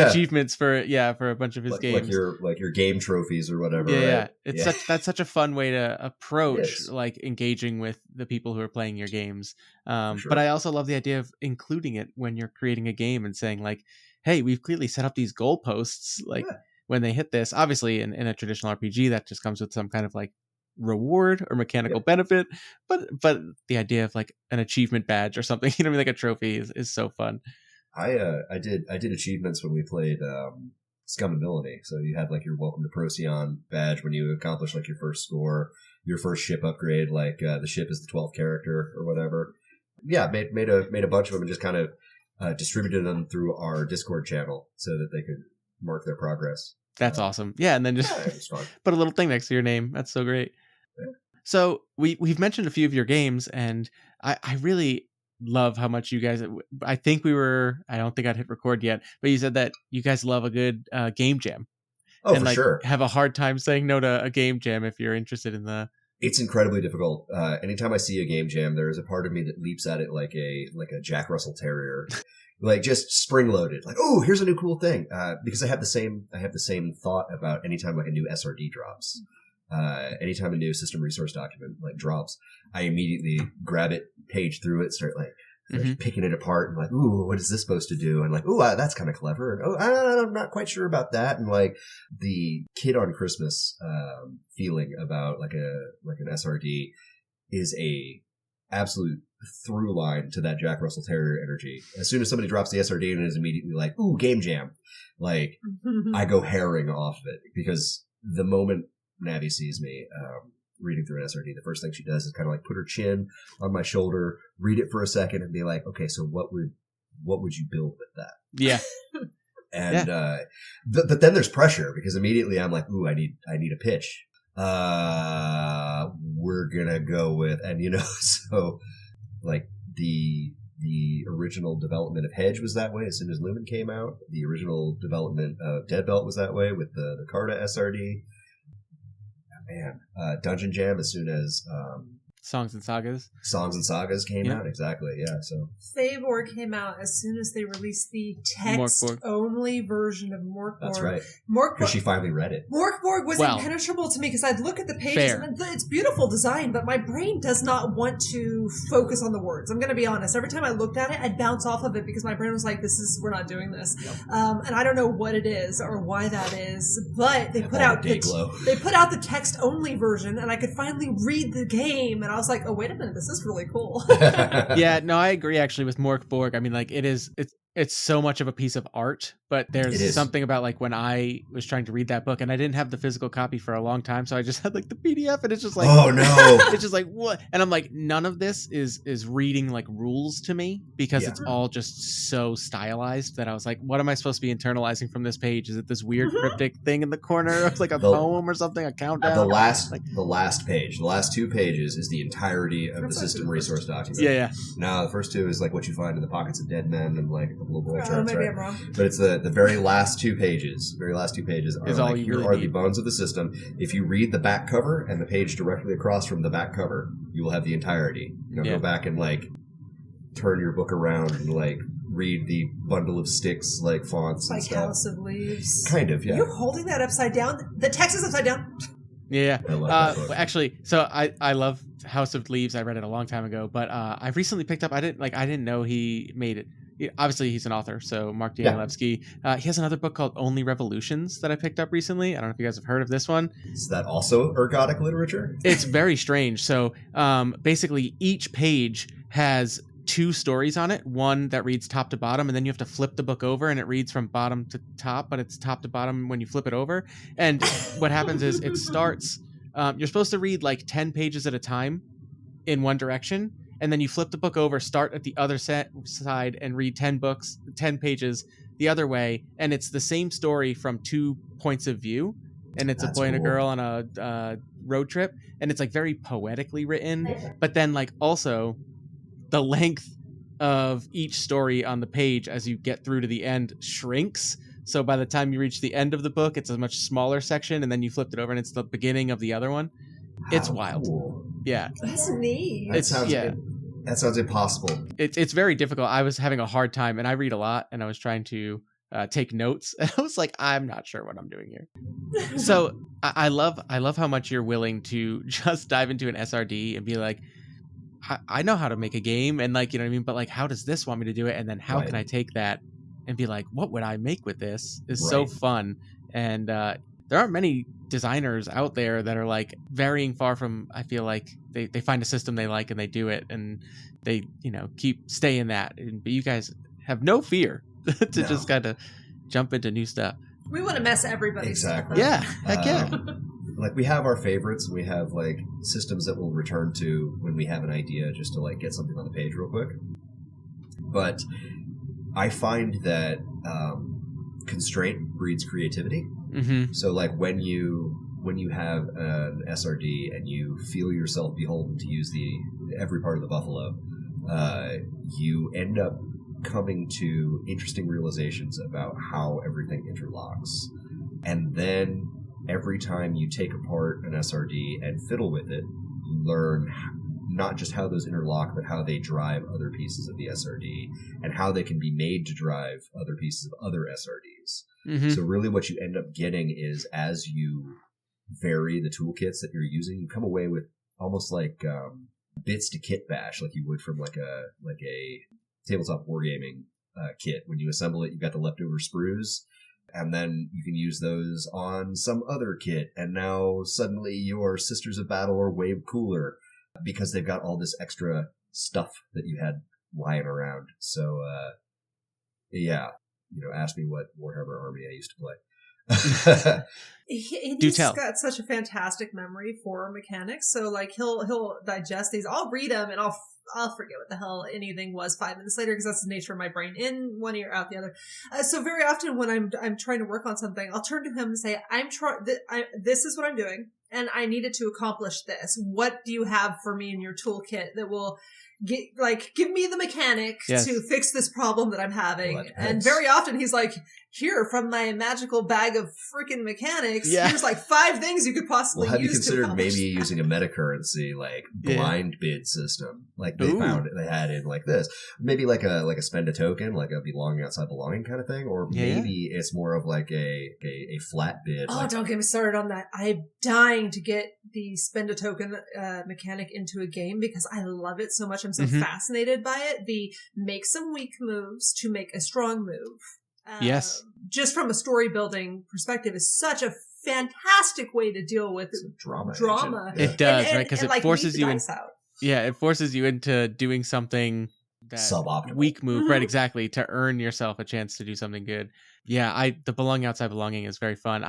Speaker 1: for a bunch of his games,
Speaker 2: like your game trophies or whatever.
Speaker 1: Yeah,
Speaker 2: right?
Speaker 1: It's that's such a fun way to approach
Speaker 2: Yes.
Speaker 1: like engaging with the people who are playing your games.
Speaker 2: Sure.
Speaker 1: But I also love the idea of including it when you're creating a game and saying like, hey, we've clearly set up these goalposts. Like when they hit this, obviously in a traditional RPG that just comes with some kind of like reward or mechanical benefit, but the idea of like an achievement badge or something, you know, like a trophy is so fun.
Speaker 2: I did achievements when we played Scum and Villainy. So you had like your Welcome to Procyon badge when you accomplished like your first score, your first ship upgrade, like the ship is the 12th character or whatever. Yeah, made a bunch of them and just kind of distributed them through our Discord channel so that they could mark their progress.
Speaker 1: That's awesome. Yeah, and then just
Speaker 2: It was fun.
Speaker 1: put a little thing next to your name. That's so great.
Speaker 2: Yeah.
Speaker 1: So we've mentioned a few of your games, and I really love how much you guys. I think I don't think I'd hit record yet, but you said that you guys love a good game jam.
Speaker 2: Oh,
Speaker 1: and
Speaker 2: for sure.
Speaker 1: Have a hard time saying no to a game jam if you're interested in the.
Speaker 2: It's incredibly difficult. Anytime I see a game jam, there is a part of me that leaps at it like a Jack Russell Terrier, like just spring loaded. Like, oh, here's a new cool thing. Because I have the same thought about anytime like a new SRD drops. Anytime a new system resource document like drops, I immediately grab it, page through it, start like picking it apart and like, ooh, what is this supposed to do? And like, ooh, that's kind of clever. And I'm not quite sure about that. And like the kid on Christmas feeling about like an SRD is a absolute through line to that Jack Russell Terrier energy. As soon as somebody drops the SRD and is immediately like, ooh, game jam, like I go herring off of it because the moment Navi sees me reading through an SRD, the first thing she does is kind of like put her chin on my shoulder, read it for a second, and be like, "Okay, so what would you build with that?"
Speaker 1: Yeah,
Speaker 2: and but then there's pressure because immediately I'm like, "Ooh, I need a pitch." We're gonna go with, and so like the original development of Hedge was that way as soon as Lumen came out. The original development of Dead Belt was that way with the Carta SRD. Man, Dungeon Jam as soon as
Speaker 1: Songs and Sagas
Speaker 2: came out. Exactly. Yeah. So
Speaker 3: Favor came out as soon as they released the text-only version of Morkborg.
Speaker 2: That's right.
Speaker 3: Because
Speaker 2: she finally read it.
Speaker 3: Morkborg was impenetrable to me because I'd look at the pages and it's beautiful design, but my brain does not want to focus on the words. I'm going to be honest. Every time I looked at it, I'd bounce off of it because my brain was like, we're not doing this. Yep. And I don't know what it is or why that is, but they put out the text-only version and I could finally read the game and I was like, oh, wait a minute, this is really cool.
Speaker 1: Yeah, no, I agree actually with Morkborg. I mean, like it's so much of a piece of art, but there's something about like when I was trying to read that book and I didn't have the physical copy for a long time, so I just had like the PDF and it's just like, oh no, it's just like what? And I'm like, none of this is reading like rules to me because it's all just so stylized that I was like, what am I supposed to be internalizing from this page? Is it this weird cryptic thing in the corner of like a poem or something, a countdown?
Speaker 2: The last page, the last 2 pages is the entirety of the system resource document.
Speaker 1: Yeah.
Speaker 2: Now the first 2 is like what you find in the pockets of dead men and like a couple of bullet charts.
Speaker 3: Maybe I'm wrong.
Speaker 2: But it's the very last 2 pages. Very last 2 pages are
Speaker 1: is
Speaker 2: like,
Speaker 1: all you
Speaker 2: here
Speaker 1: really
Speaker 2: are
Speaker 1: need.
Speaker 2: The bones of the system. If you read the back cover and the page directly across from the back cover, you will have the entirety. Go back and like turn your book around and like read the bundle of sticks like fonts and stuff.
Speaker 3: Like House of Leaves.
Speaker 2: Kind of, yeah.
Speaker 3: You're holding that upside down. The text is upside down.
Speaker 1: Yeah.
Speaker 2: I love that book.
Speaker 1: Actually, so I love House of Leaves. I read it a long time ago, but I recently picked up. I didn't know he made it. Obviously, he's an author, so Mark Danielewski. He has another book called Only Revolutions that I picked up recently. I don't know if you guys have heard of this one.
Speaker 2: Is that also ergodic literature?
Speaker 1: It's very strange. So basically, each page has 2 stories on it. One that reads top to bottom, and then you have to flip the book over, and it reads from bottom to top, but it's top to bottom when you flip it over. And what happens is it starts... you're supposed to read like 10 pages at a time in one direction, and then you flip the book over, start at the other side, and read 10 pages the other way, and it's the same story from 2 points of view, and it's a boy and a girl on a road trip, and it's like very poetically written, but then like also the length of each story on the page as you get through to the end shrinks. So by the time you reach the end of the book, it's a much smaller section, and then you flipped it over, and it's the beginning of the other one. It's wild.
Speaker 2: Cool.
Speaker 1: Yeah.
Speaker 3: That's neat.
Speaker 2: That sounds impossible.
Speaker 1: It's very difficult. I was having a hard time, and I read a lot, and I was trying to take notes, and I was like, I'm not sure what I'm doing here. So I love how much you're willing to just dive into an SRD and be like, I know how to make a game, and like, you know what I mean? But like, how does this want me to do it? And then how can I take that and be like, what would I make with this? It's so fun. And there aren't many designers out there that are like varying far from, I feel like they find a system they like and they do it and they, keep staying that. But you guys have no fear to just kind of jump into new stuff.
Speaker 3: We want to mess everybody's
Speaker 2: exactly.
Speaker 3: stuff
Speaker 1: Yeah, heck yeah.
Speaker 2: like we have our favorites, and we have like systems that we'll return to when we have an idea, just to like get something on the page real quick. But I find that constraint breeds creativity.
Speaker 1: Mm-hmm.
Speaker 2: So like when you have an SRD and you feel yourself beholden to use every part of the buffalo, you end up coming to interesting realizations about how everything interlocks. And then every time you take apart an SRD and fiddle with it, you learn not just how those interlock, but how they drive other pieces of the SRD and how they can be made to drive other pieces of other SRDs.
Speaker 1: Mm-hmm.
Speaker 2: So really what you end up getting is, as you vary the toolkits that you're using, you come away with almost like bits to kit bash, like you would from like a tabletop wargaming kit. When you assemble it, you've got the leftover sprues, and then you can use those on some other kit, and now suddenly your Sisters of Battle are way cooler because they've got all this extra stuff that you had lying around. So yeah, ask me what Warhammer army I used to play.
Speaker 3: He's got such a fantastic memory for mechanics. So like he'll digest these. I'll read them and I'll forget what the hell anything was 5 minutes later, because that's the nature of my brain, in one ear out the other. So very often when I'm trying to work on something, I'll turn to him and say, this is what I'm doing, and I needed to accomplish this. What do you have for me in your toolkit that will give me the mechanic to fix this problem that I'm having? And very often he's like, here, from my magical bag of freaking mechanics, here's like 5 things you could possibly use.
Speaker 2: Well, have you considered maybe using a metacurrency, like blind bid system, like they had in like this? Maybe like a spend a token, like a belonging outside belonging kind of thing, or maybe it's more of like a flat bid.
Speaker 3: Oh, don't get me started on that. I'm dying to get the spend a token mechanic into a game because I love it so much. I'm so fascinated by it. The make some weak moves to make a strong move.
Speaker 1: Yes.
Speaker 3: Just from a story building perspective, is such a fantastic way to deal with drama.
Speaker 1: It does, right? Because it forces you it forces you into doing something that
Speaker 2: suboptimal.
Speaker 1: Weak move, right? Exactly, to earn yourself a chance to do something good. Yeah, the belonging outside belonging is very fun.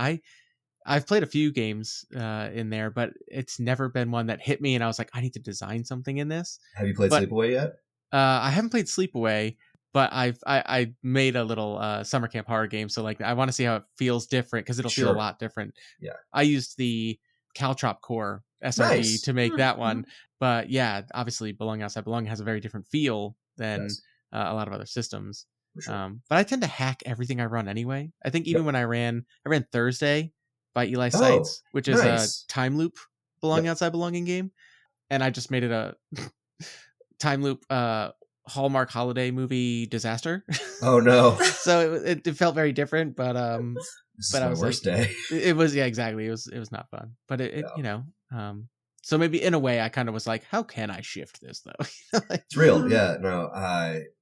Speaker 1: I've played a few games in there, but it's never been one that hit me, and I was like, I need to design something in this.
Speaker 2: Have you played Sleepaway yet?
Speaker 1: I haven't played Sleepaway. But I made a little summer camp horror game, so like I want to see how it feels different, because it'll feel a lot different. Yeah, I used the Caltrop Core SRD to make that one, but yeah, obviously Belonging Outside Belonging has a very different feel than a lot of other systems. Sure. But I tend to hack everything I run anyway. I think even when I ran Thursday by Eli Seitz, which is a time loop Belonging Outside Belonging game, and I just made it a time loop Hallmark holiday movie disaster.
Speaker 2: Oh no!
Speaker 1: So it felt very different, but
Speaker 2: this is my worst day.
Speaker 1: It was exactly. It was not fun, but it so maybe in a way I kind of was like, how can I shift this though?
Speaker 2: It's real, yeah. No,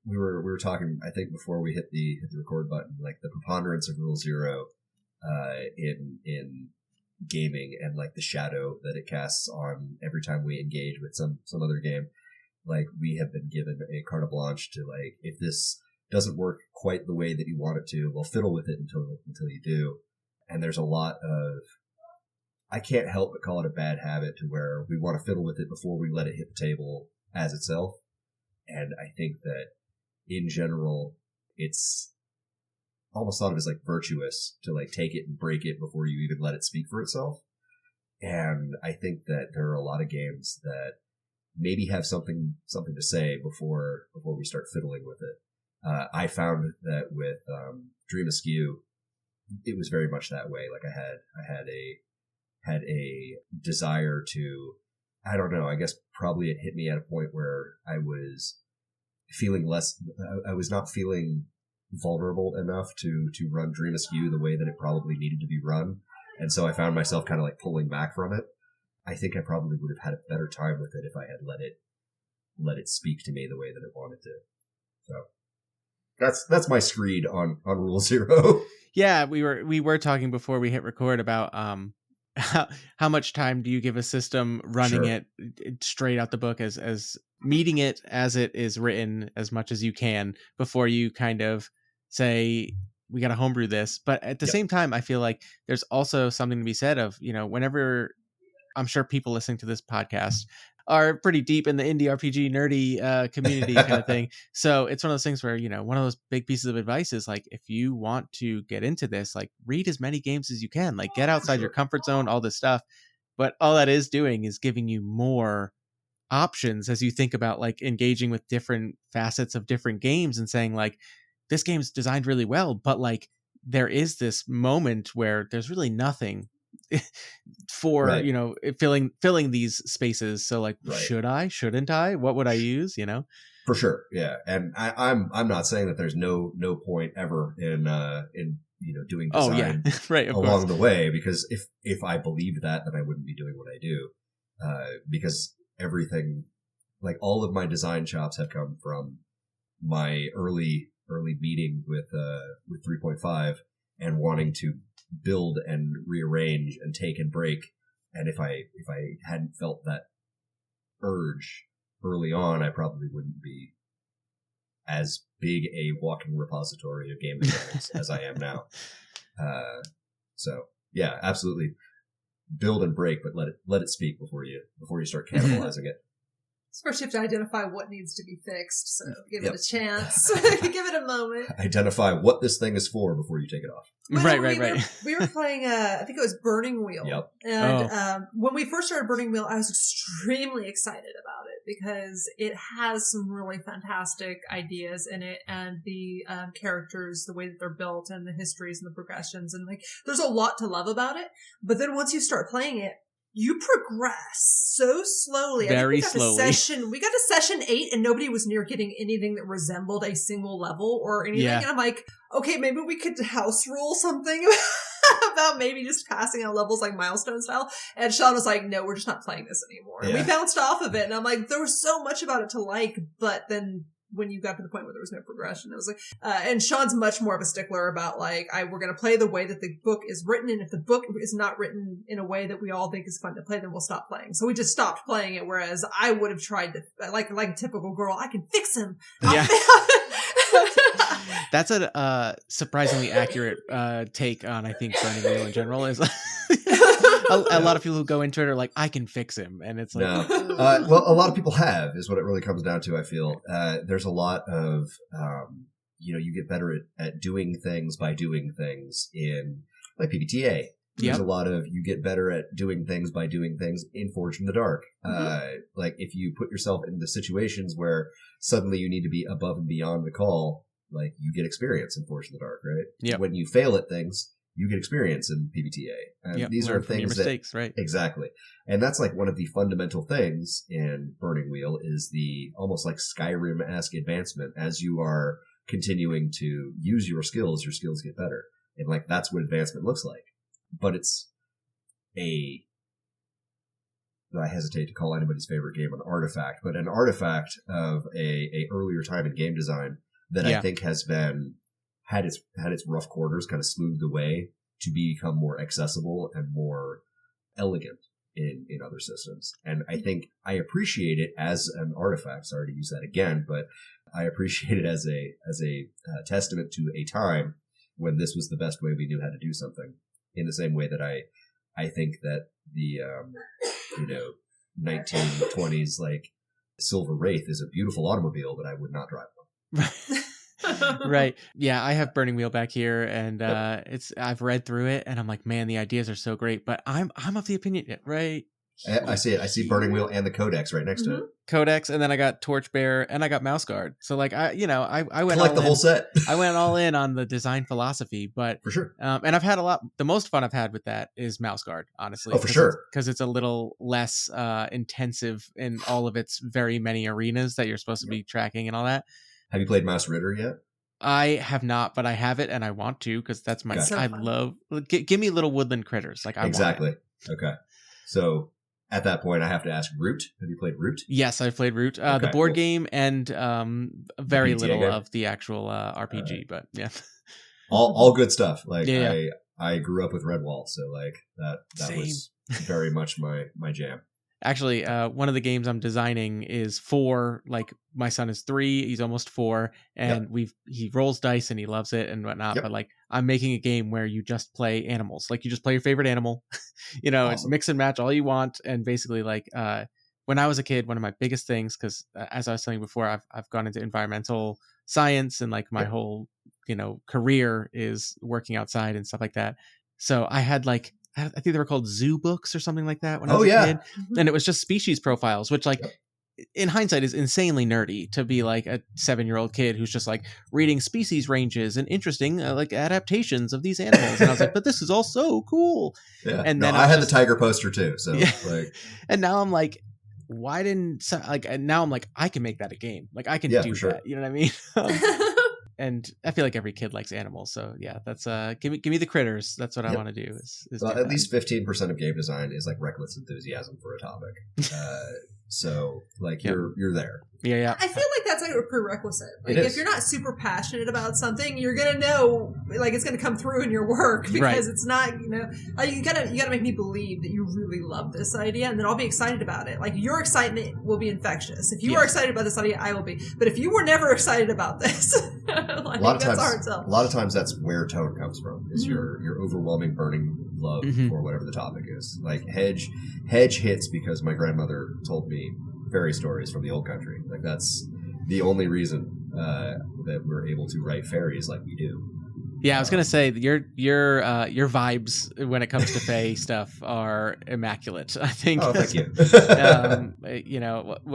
Speaker 2: we were talking, I think, before we hit the record button, like the preponderance of Rule Zero in gaming, and like the shadow that it casts on every time we engage with some other game. Like, we have been given a carte blanche to, like, if this doesn't work quite the way that you want it to, well, fiddle with it until you do. And there's a lot of, I can't help but call it a bad habit, to where we want to fiddle with it before we let it hit the table as itself. And I think that in general, it's almost thought of as like virtuous to like take it and break it before you even let it speak for itself. And I think that there are a lot of games that maybe have something to say before we start fiddling with it. I found that with Dream Askew, it was very much that way. Like I had a desire to, I don't know, I guess probably it hit me at a point where I was feeling I was not feeling vulnerable enough to run Dream Askew the way that it probably needed to be run. And so I found myself kind of like pulling back from it. I think I probably would have had a better time with it if I had let it speak to me the way that it wanted to. So that's my screed on Rule Zero. Yeah,
Speaker 1: we were talking before we hit record about how much time do you give a system running it straight out the book, as meeting it as it is written as much as you can before you kind of say, we got to homebrew this. But at the
Speaker 2: Yep.
Speaker 1: same time, I feel like there's also something to be said of, whenever I'm sure people listening to this podcast are pretty deep in the indie RPG nerdy community kind of thing. So it's one of those things where, one of those big pieces of advice is like, if you want to get into this, like read as many games as you can, like get outside your comfort zone, all this stuff. But all that is doing is giving you more options as you think about like engaging with different facets of different games and saying like, this game's designed really well, but like there is this moment where there's really nothing for
Speaker 2: Right.
Speaker 1: filling these spaces. So like,
Speaker 2: Right.
Speaker 1: shouldn't I, what would I use?
Speaker 2: For sure, yeah. And I'm not saying that there's no point ever in doing
Speaker 1: Oh yeah.
Speaker 2: design
Speaker 1: Right, of
Speaker 2: along
Speaker 1: course.
Speaker 2: the way, because if I believed that, then I wouldn't be doing what I do. Because everything, like all of my design chops have come from my early meeting with 3.5 and wanting to build and rearrange and take and break. And if I hadn't felt that urge early on, I probably wouldn't be as big a walking repository of game mechanics as I am now. So yeah, absolutely, build and break, but let it speak before you start cannibalizing it.
Speaker 3: First, you have to identify what needs to be fixed, so give
Speaker 2: Yep.
Speaker 3: it a chance. Give it a moment.
Speaker 2: Identify what this thing is for before you take it off.
Speaker 1: Right.
Speaker 3: We were playing, I think it was Burning Wheel.
Speaker 2: Yep.
Speaker 3: And when we first started Burning Wheel, I was extremely excited about it because it has some really fantastic ideas in it, and the characters, the way that they're built, and the histories and the progressions, and like there's a lot to love about it. But then once you start playing it, you progress so slowly.
Speaker 1: Very slowly.
Speaker 3: We got to session 8 and nobody was near getting anything that resembled a single level or anything.
Speaker 1: Yeah.
Speaker 3: And I'm like, okay, maybe we could house rule something about maybe just passing out levels like milestone style. And Shawn was like, no, we're just not playing this anymore. And we bounced off of it. And I'm like, there was so much about it to like, but then when you got to the point where there was no progression, it was like, and Shawn's much more of a stickler about like, we're going to play the way that the book is written. And if the book is not written in a way that we all think is fun to play, then we'll stop playing. So we just stopped playing it. Whereas I would have tried to, like a typical girl, I can fix him.
Speaker 1: Yeah. That's a surprisingly accurate take on, I think, Burning Wheel in general. Is a lot of people who go into it are like, I can fix him, and it's like,
Speaker 2: no. Well, a lot of people have, is what it really comes down to. I feel there's a lot of you get better at doing things by doing things in like PBTA. There's a lot of, you get better at doing things by doing things in Forged in the Dark. Like if you put yourself into situations where suddenly you need to be above and beyond the call, like you get experience in Forged in the Dark, right?
Speaker 1: Yep.
Speaker 2: When you fail at things, you get experience in PBTA. And these are things
Speaker 1: your mistakes, right?
Speaker 2: Exactly. And that's like one of the fundamental things in Burning Wheel is the almost like Skyrim-esque advancement. As you are continuing to use your skills get better. And like that's what advancement looks like. But it's I hesitate to call anybody's favorite game an artifact, but an artifact of a earlier time in game design that I think has had its rough quarters kind of smoothed away to become more accessible and more elegant in other systems. And I think I appreciate it as an artifact. Sorry to use that again, but I appreciate it as a testament to a time when this was the best way we knew how to do something. In the same way that I think that the 1920s like Silver Wraith is a beautiful automobile, but I would not drive one.
Speaker 1: Right. Yeah, I have Burning Wheel back here, and I've read through it, and I'm like, man, the ideas are so great. But I'm of the opinion, right?
Speaker 2: I see it. I see Burning Wheel and the Codex right next to it.
Speaker 1: Codex, and then I got Torchbearer, and I got Mouse Guard. So like I went
Speaker 2: collect the whole set.
Speaker 1: I went all in on the design philosophy, but
Speaker 2: for sure.
Speaker 1: And I've had the most fun I've had with that is Mouse Guard, honestly.
Speaker 2: Oh, for sure.
Speaker 1: Because it's a little less intensive in all of its very many arenas that you're supposed to be tracking and all that.
Speaker 2: Have you played Mouse Ritter yet?
Speaker 1: I have not, but I have it and I want to because that's my.
Speaker 2: Gotcha.
Speaker 1: I love. Give me little woodland critters like I
Speaker 2: exactly.
Speaker 1: Want it.
Speaker 2: Okay, so at that point, I have to ask Root. Have you played Root?
Speaker 1: Yes, I've played Root, the board game, and very little of the actual RPG. But yeah,
Speaker 2: all good stuff. Like
Speaker 1: yeah.
Speaker 2: I grew up with Redwall, so like that was very much my jam.
Speaker 1: Actually, one of the games I'm designing is 4. Like my son is 3; he's almost 4, and he rolls dice and he loves it and whatnot. Yep. But like I'm making a game where you just play animals. Like you just play your favorite animal, and
Speaker 2: Awesome.
Speaker 1: mix and match all you want. And basically like, when I was a kid, one of my biggest things, because as I was telling you before, I've gone into environmental science and like my whole, career is working outside and stuff like that. So I had like, I think they were called zoo books or something like that when I was a kid. And it was just species profiles, which like in hindsight is insanely nerdy to be like a 7-year-old kid who's just like reading species ranges and interesting like adaptations of these animals. And I was like, but this is all so cool.
Speaker 2: Yeah.
Speaker 1: And
Speaker 2: no,
Speaker 1: then
Speaker 2: I had the tiger poster too. So like,
Speaker 1: and now I'm like, why didn't and now I'm like, I can make that a game. Like I can do that. You know what I mean? And I feel like every kid likes animals. So yeah, that's give me the critters. That's what I want to do. Is
Speaker 2: well,
Speaker 1: do
Speaker 2: at least 15% of game design is like reckless enthusiasm for a topic. So like you're there.
Speaker 1: Yeah.
Speaker 3: I feel like that's like a prerequisite. Like if you're not super passionate about something, you're gonna know like it's gonna come through in your work because it's not, like you gotta make me believe that you really love this idea, and then I'll be excited about it. Like your excitement will be infectious. If you are excited about this idea, I will be. But if you were never excited about this, like,
Speaker 2: a lot of
Speaker 3: that's
Speaker 2: times,
Speaker 3: hard sell.
Speaker 2: A lot of times that's where tone comes from. Is your overwhelming burning love for whatever the topic is. Like hedge hits because my grandmother told me fairy stories from the old country. Like that's the only reason that we're able to write fairies like we do.
Speaker 1: Yeah, I was gonna say your vibes when it comes to Fae stuff are immaculate. I think.
Speaker 2: Oh, thank you.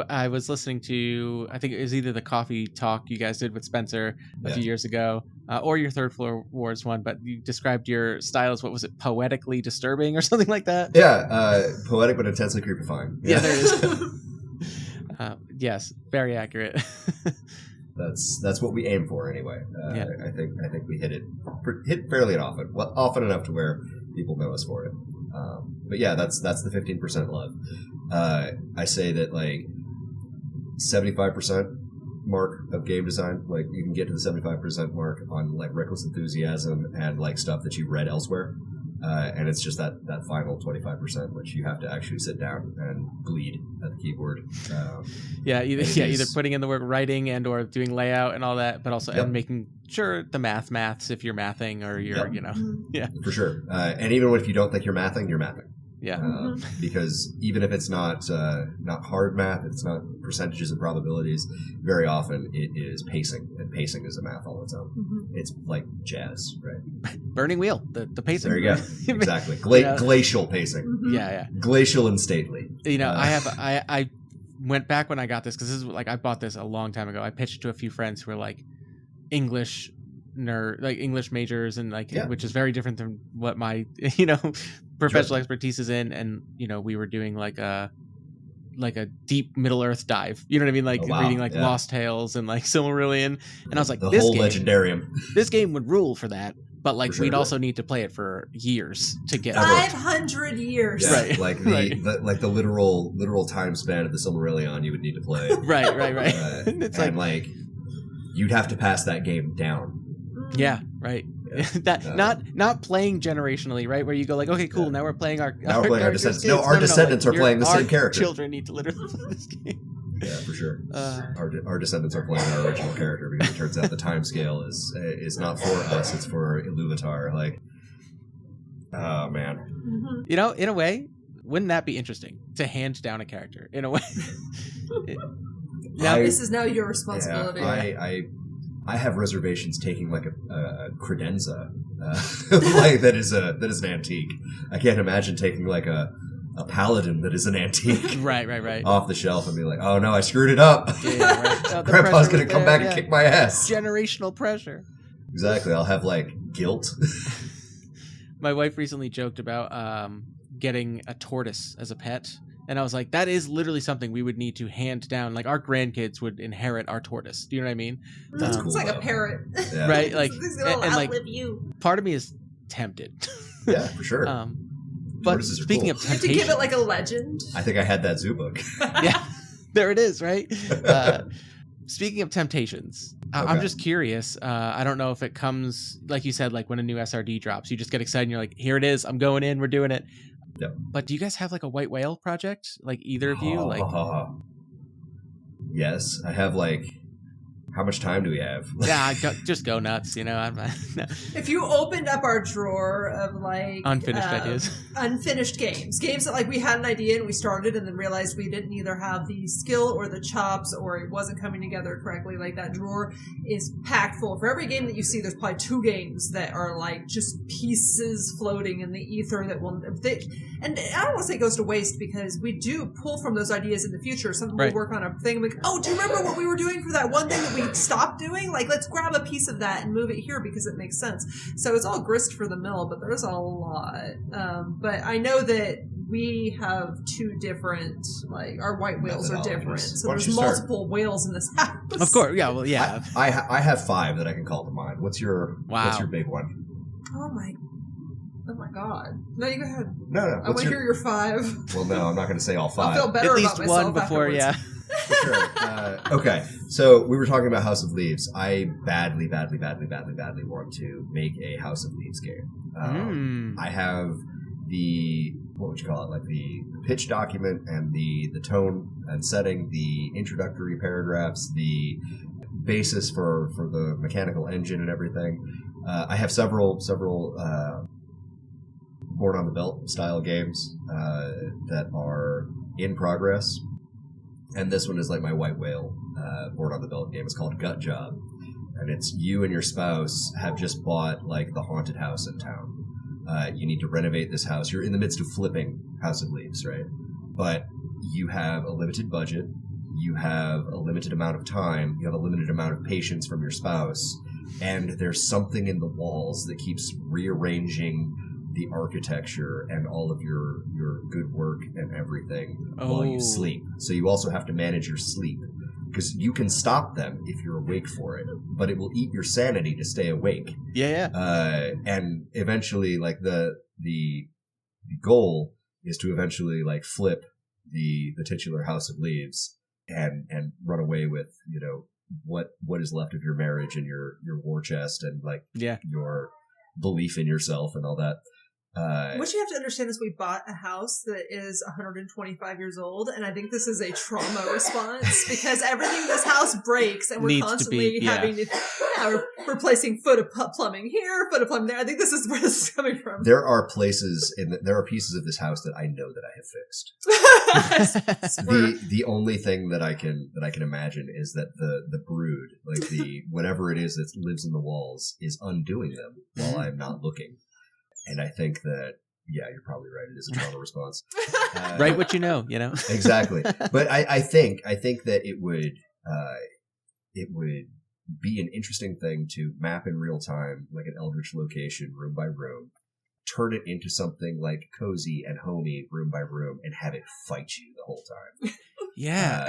Speaker 1: I was listening to, I think it was either the coffee talk you guys did with Spencer a few years ago, or your Third Floor Wars one, but you described your style as, what was it, poetically disturbing or something like that?
Speaker 2: Yeah, poetic but intensely creepifying.
Speaker 1: Yeah, there it is. Yes, very accurate.
Speaker 2: That's what we aim for anyway. I think we hit fairly often, often enough to where people know us for it. But yeah, that's the 15% love. I say that like 75% mark of game design, like you can get to the 75% mark on like reckless enthusiasm and like stuff that you read elsewhere. And it's just that final 25%, which you have to actually sit down and bleed at the keyboard.
Speaker 1: Either putting in the work, writing and or doing layout and all that, but also and making sure the maths if you're mathing or you're
Speaker 2: for sure. And even if you don't think you're mathing, you're mathing.
Speaker 1: Yeah.
Speaker 2: Because even if it's not hard math, it's not percentages and probabilities, very often it is pacing, and pacing is a math all its own. It's like jazz, right?
Speaker 1: Burning wheel, the pacing.
Speaker 2: There you go. Exactly. Glacial pacing.
Speaker 1: Yeah.
Speaker 2: Glacial and stately.
Speaker 1: I went back when I got this, because this is like, I bought this a long time ago. I pitched it to a few friends who were like English nerd, like English majors, and like which is very different than what my professional expertise is in. And we were doing like a deep Middle Earth dive, you know what I mean, like reading like Lost Tales and like Silmarillion, and I was like,
Speaker 2: the
Speaker 1: this
Speaker 2: whole
Speaker 1: game,
Speaker 2: legendarium,
Speaker 1: this game would rule for that, but like we'd also need to play it for years to get
Speaker 3: 500 years,
Speaker 2: right? Like the literal time span of the Silmarillion you would need to play,
Speaker 1: right.
Speaker 2: It's like you'd have to pass that game down.
Speaker 1: Yeah, right. That not playing generationally, right? Where you go like, okay, cool, now we're playing our
Speaker 2: descendants. No, our descendants are playing the same character.
Speaker 1: Children need to literally play this game.
Speaker 2: Yeah, for sure. Our descendants are playing our original character, because it turns out the time scale is not for us; it's for Iluvatar. Like, oh man.
Speaker 1: In a way, wouldn't that be interesting to hand down a character? In a way,
Speaker 3: this is now your responsibility.
Speaker 2: Yeah, I have reservations taking like a credenza, like that is an antique. I can't imagine taking like a paladin that is an antique,
Speaker 1: right,
Speaker 2: off the shelf and be like, oh no, I screwed it up.
Speaker 1: Right.
Speaker 2: Grandpa's gonna come back and kick my ass.
Speaker 1: Generational pressure.
Speaker 2: Exactly. I'll have like guilt.
Speaker 1: My wife recently joked about getting a tortoise as a pet. And I was like, that is literally something we would need to hand down. Like, our grandkids would inherit our tortoise. Do you know what I mean?
Speaker 3: That's cool. It's like a parrot.
Speaker 2: Yeah.
Speaker 1: Right? Like,
Speaker 3: and like, you.
Speaker 1: Part of me is tempted.
Speaker 2: Yeah, for sure.
Speaker 1: But speaking of temptation,
Speaker 3: you have to give it like a legend.
Speaker 2: I think I had that zoo book.
Speaker 1: Yeah, there it is, right? Speaking of temptations, I'm just curious. I don't know if it comes, like you said, like when a new SRD drops, you just get excited and you're like, here it is, I'm going in, we're doing it.
Speaker 2: Yep.
Speaker 1: But do you guys have like a white whale project? Like either of you? Like,
Speaker 2: yes, I have like How much time do we have?
Speaker 1: Yeah, just go nuts, no.
Speaker 3: If you opened up our drawer of like
Speaker 1: unfinished ideas,
Speaker 3: unfinished games that like we had an idea and we started and then realized we didn't either have the skill or the chops or it wasn't coming together correctly, like that drawer is packed full. For every game that you see, there's probably 2 games that are like just pieces floating in the ether that will. And I don't want to say it goes to waste because we do pull from those ideas in the future. Something we'll work on a thing like, oh, do you remember what we were doing for that one thing that we stopped doing? Like, let's grab a piece of that and move it here because it makes sense. So it's all grist for the mill, but there's a lot. But I know that we have 2 different, like, our white whales are different. So there's multiple whales in this house.
Speaker 1: Of course, yeah, well, yeah.
Speaker 2: I have 5 that I can call to mind. What's your big one?
Speaker 3: Oh my god. No, you go ahead.
Speaker 2: No.
Speaker 3: I want to hear your 5.
Speaker 2: Well, no, I'm not going to say all 5.
Speaker 3: I'll feel better
Speaker 1: at least
Speaker 3: about myself
Speaker 1: one before,
Speaker 3: afterwards.
Speaker 1: yeah.
Speaker 2: Sure. Okay, so we were talking about House of Leaves. I badly want to make a House of Leaves game. I have the, what would you call it, like the pitch document and the tone and setting, the introductory paragraphs, the basis for the mechanical engine and everything. I have several Born on the Belt style games that are in progress. And this one is like my white whale Born on the Belt game. It's called Gut Job. And it's you and your spouse have just bought like the haunted house in town. You need to renovate this house. You're in the midst of flipping House of Leaves, right? But you have a limited budget. You have a limited amount of time. You have a limited amount of patience from your spouse. And there's something in the walls that keeps rearranging the architecture and all of your good work and everything while you sleep. So you also have to manage your sleep because you can stop them if you're awake for it, but it will eat your sanity to stay awake.
Speaker 1: Yeah.
Speaker 2: And eventually, like the goal is to eventually like flip the titular House of Leaves and run away with what is left of your marriage and your war chest and like your belief in yourself and all that.
Speaker 3: What you have to understand is we bought a house that is 125 years old, and I think this is a trauma response because everything in this house breaks, and we're
Speaker 1: Needs
Speaker 3: constantly having to we're replacing foot of plumbing here, foot of plumbing there. I think this is where this is coming from.
Speaker 2: There are places there are pieces of this house that I know that I have fixed. The only thing that I can imagine is that the brood, like the whatever it is that lives in the walls, is undoing them while I'm not looking. And I think that, yeah, you're probably right. It is a trauma response.
Speaker 1: Write what you know.
Speaker 2: Exactly. But I think that it would be an interesting thing to map in real time, like an eldritch location, room by room, turn it into something like cozy and homey, room by room, and have it fight you the whole time.
Speaker 1: Yeah,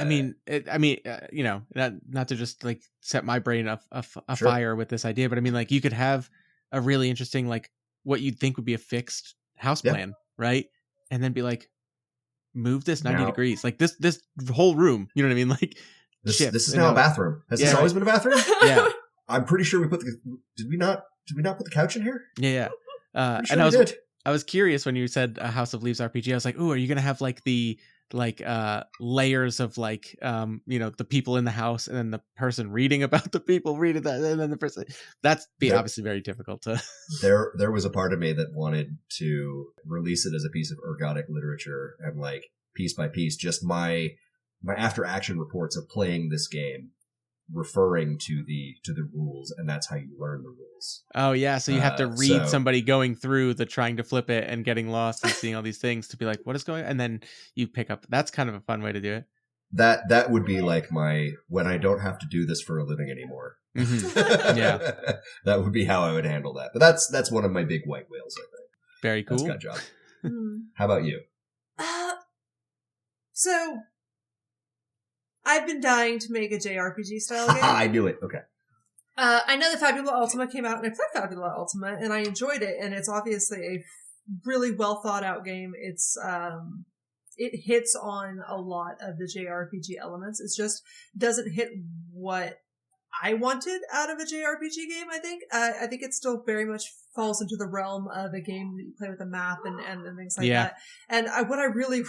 Speaker 1: not to just like set my brain a fire with this idea, but I mean, like you could have a really interesting like what you'd think would be a fixed house plan, right? And then be like, move this 90 degrees, like this whole room. You know what I mean? Like
Speaker 2: this is now a bathroom. Has this always been a bathroom?
Speaker 1: Yeah,
Speaker 2: I'm pretty sure did we not put the couch in here?
Speaker 1: Yeah.
Speaker 2: Sure
Speaker 1: and I was curious when you said a House of Leaves RPG. I was like, "Ooh, are you gonna have like the layers of like the people in the house and then the person reading about the people reading that and then the person?" That's obviously very difficult to.
Speaker 2: There was a part of me that wanted to release it as a piece of ergodic literature and like piece by piece, just my after action reports of playing this game, referring to the rules, and that's how you learn the rules.
Speaker 1: Oh yeah, so you have to read somebody going through the trying to flip it and getting lost and seeing all these things to be like, what is going on? And then you pick up. That's kind of a fun way to do it.
Speaker 2: That would be like when I don't have to do this for a living anymore.
Speaker 1: Mm-hmm. Yeah,
Speaker 2: that would be how I would handle that. But that's one of my big white whales, I think.
Speaker 1: Very cool.
Speaker 2: That's Gut Job. How about you?
Speaker 3: So I've been dying to make a JRPG style game.
Speaker 2: I knew it. Okay.
Speaker 3: I know that Fabula Ultima came out, and I played Fabula Ultima, and I enjoyed it, and it's obviously a really well thought out game. It's it hits on a lot of the JRPG elements. It just doesn't hit what I wanted out of a JRPG game. I think it still very much falls into the realm of a game that you play with a map and things like that. And what I really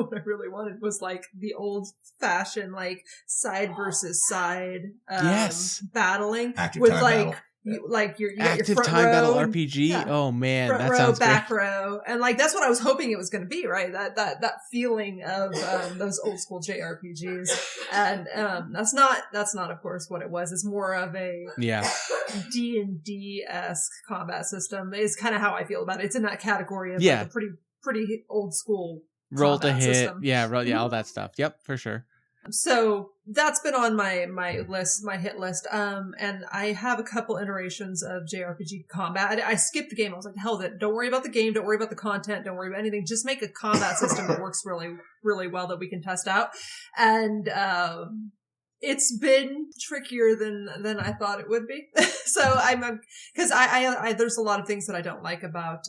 Speaker 3: what I really wanted was like the old fashioned like side versus side
Speaker 1: Yes.
Speaker 3: battling
Speaker 2: Active
Speaker 3: with
Speaker 2: time
Speaker 3: like
Speaker 2: battle.
Speaker 3: you got your
Speaker 1: Active
Speaker 3: front
Speaker 1: time
Speaker 3: row
Speaker 1: battle
Speaker 3: and-
Speaker 1: RPG.
Speaker 3: yeah.
Speaker 1: Oh man,
Speaker 3: front
Speaker 1: that
Speaker 3: row,
Speaker 1: sounds
Speaker 3: back
Speaker 1: great.
Speaker 3: row, and like that's what I was hoping it was going to be, right? That feeling of those old school JRPGs, and that's not of course what it was. It's more of a
Speaker 1: Yeah.
Speaker 3: D&D-esque combat system. Is kind of how I feel about it. It's in that category of
Speaker 1: Yeah.
Speaker 3: like a pretty old school
Speaker 1: Roll to
Speaker 3: combat
Speaker 1: hit.
Speaker 3: system.
Speaker 1: Yeah, all that stuff. Yep, for sure.
Speaker 3: So that's been on my list, my hit list. And I have a couple iterations of JRPG combat. I skipped the game. I was like, hell, don't worry about the game. Don't worry about the content. Don't worry about anything. Just make a combat system that works really, really well that we can test out. And, it's been trickier than I thought it would be. So because I there's a lot of things that I don't like about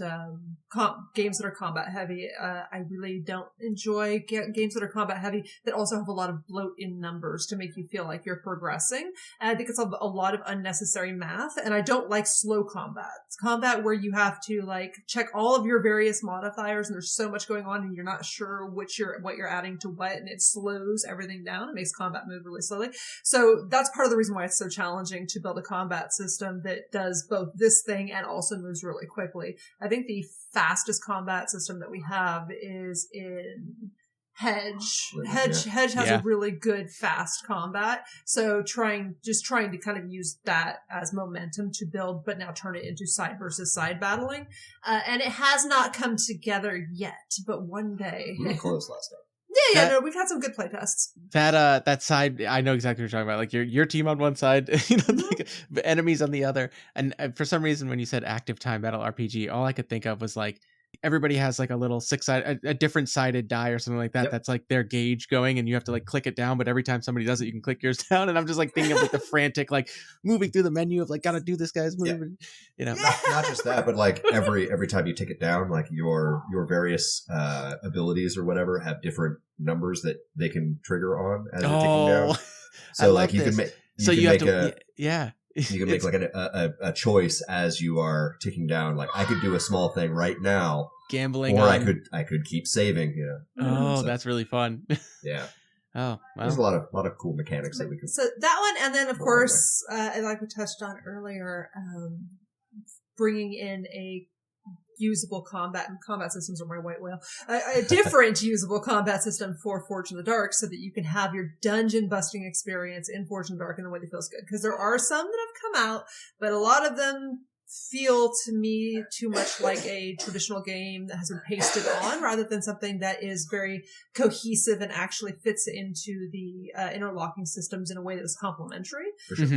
Speaker 3: games that are combat heavy. I really don't enjoy games that are combat heavy that also have a lot of bloat in numbers to make you feel like you're progressing. And I think it's a lot of unnecessary math. And I don't like slow combat. It's combat where you have to like check all of your various modifiers and there's so much going on and you're not sure what you're adding to what, and it slows everything down. It makes combat move really slowly. So that's part of the reason why it's so challenging to build a combat system that does both this thing and also moves really quickly. I think the fastest combat system that we have is in Hedge. Hedge has a really good fast combat. So trying to kind of use that as momentum to build, but now turn it into side versus side battling. And it has not come together yet, but one day.
Speaker 2: We were close last time.
Speaker 3: No, we've had some good play tests.
Speaker 1: That side, I know exactly what you're talking about. Like your team on one side, like enemies on the other. And for some reason, when you said active time battle RPG, all I could think of was like everybody has like a little a different sided die or something like that. Yep. That's like their gauge going, and you have to like click it down. But every time somebody does it, you can click yours down. And I'm just like thinking of like the frantic like moving through the menu of like gotta do this, guys. Moving, you know.
Speaker 2: Not just that, but like every time you take it down, like your various abilities or whatever have different numbers that they can trigger on as you're taking down. So like you can make you can make like a choice as you are ticking down. Like I could do a small thing right now,
Speaker 1: gambling,
Speaker 2: or I could keep saving. You know.
Speaker 1: Oh, that's really fun.
Speaker 2: Yeah.
Speaker 1: Oh, wow.
Speaker 2: There's a lot of cool mechanics that we can.
Speaker 3: So that one, and then of course, like we touched on earlier, bringing in a usable combat systems are my white whale. A different usable combat system for Forge in the Dark, so that you can have your dungeon busting experience in Forge in the Dark in a way that feels good. Because there are some that have come out, but a lot of them feel to me too much like a traditional game that has been pasted on, rather than something that is very cohesive and actually fits into the interlocking systems in a way that is complementary.
Speaker 2: For sure.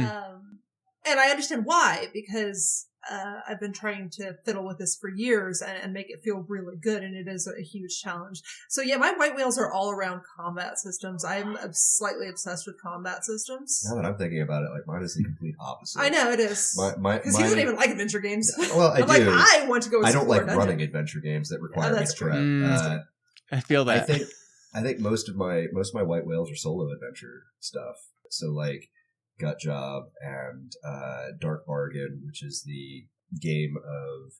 Speaker 3: And I understand why, because I've been trying to fiddle with this for years and make it feel really good, and it is a huge challenge. So yeah, my white whales are all around combat systems. I'm slightly obsessed with combat systems.
Speaker 2: Now that I'm thinking about it, like mine is the complete opposite.
Speaker 3: I know it is. Because he doesn't even like adventure games.
Speaker 2: Well, I do.
Speaker 3: I want to go.
Speaker 2: I don't like running adventure games that require me to prep.
Speaker 1: I feel that.
Speaker 2: I think most of my white whales are solo adventure stuff. So like Gut Job and Dark Bargain, which is the game of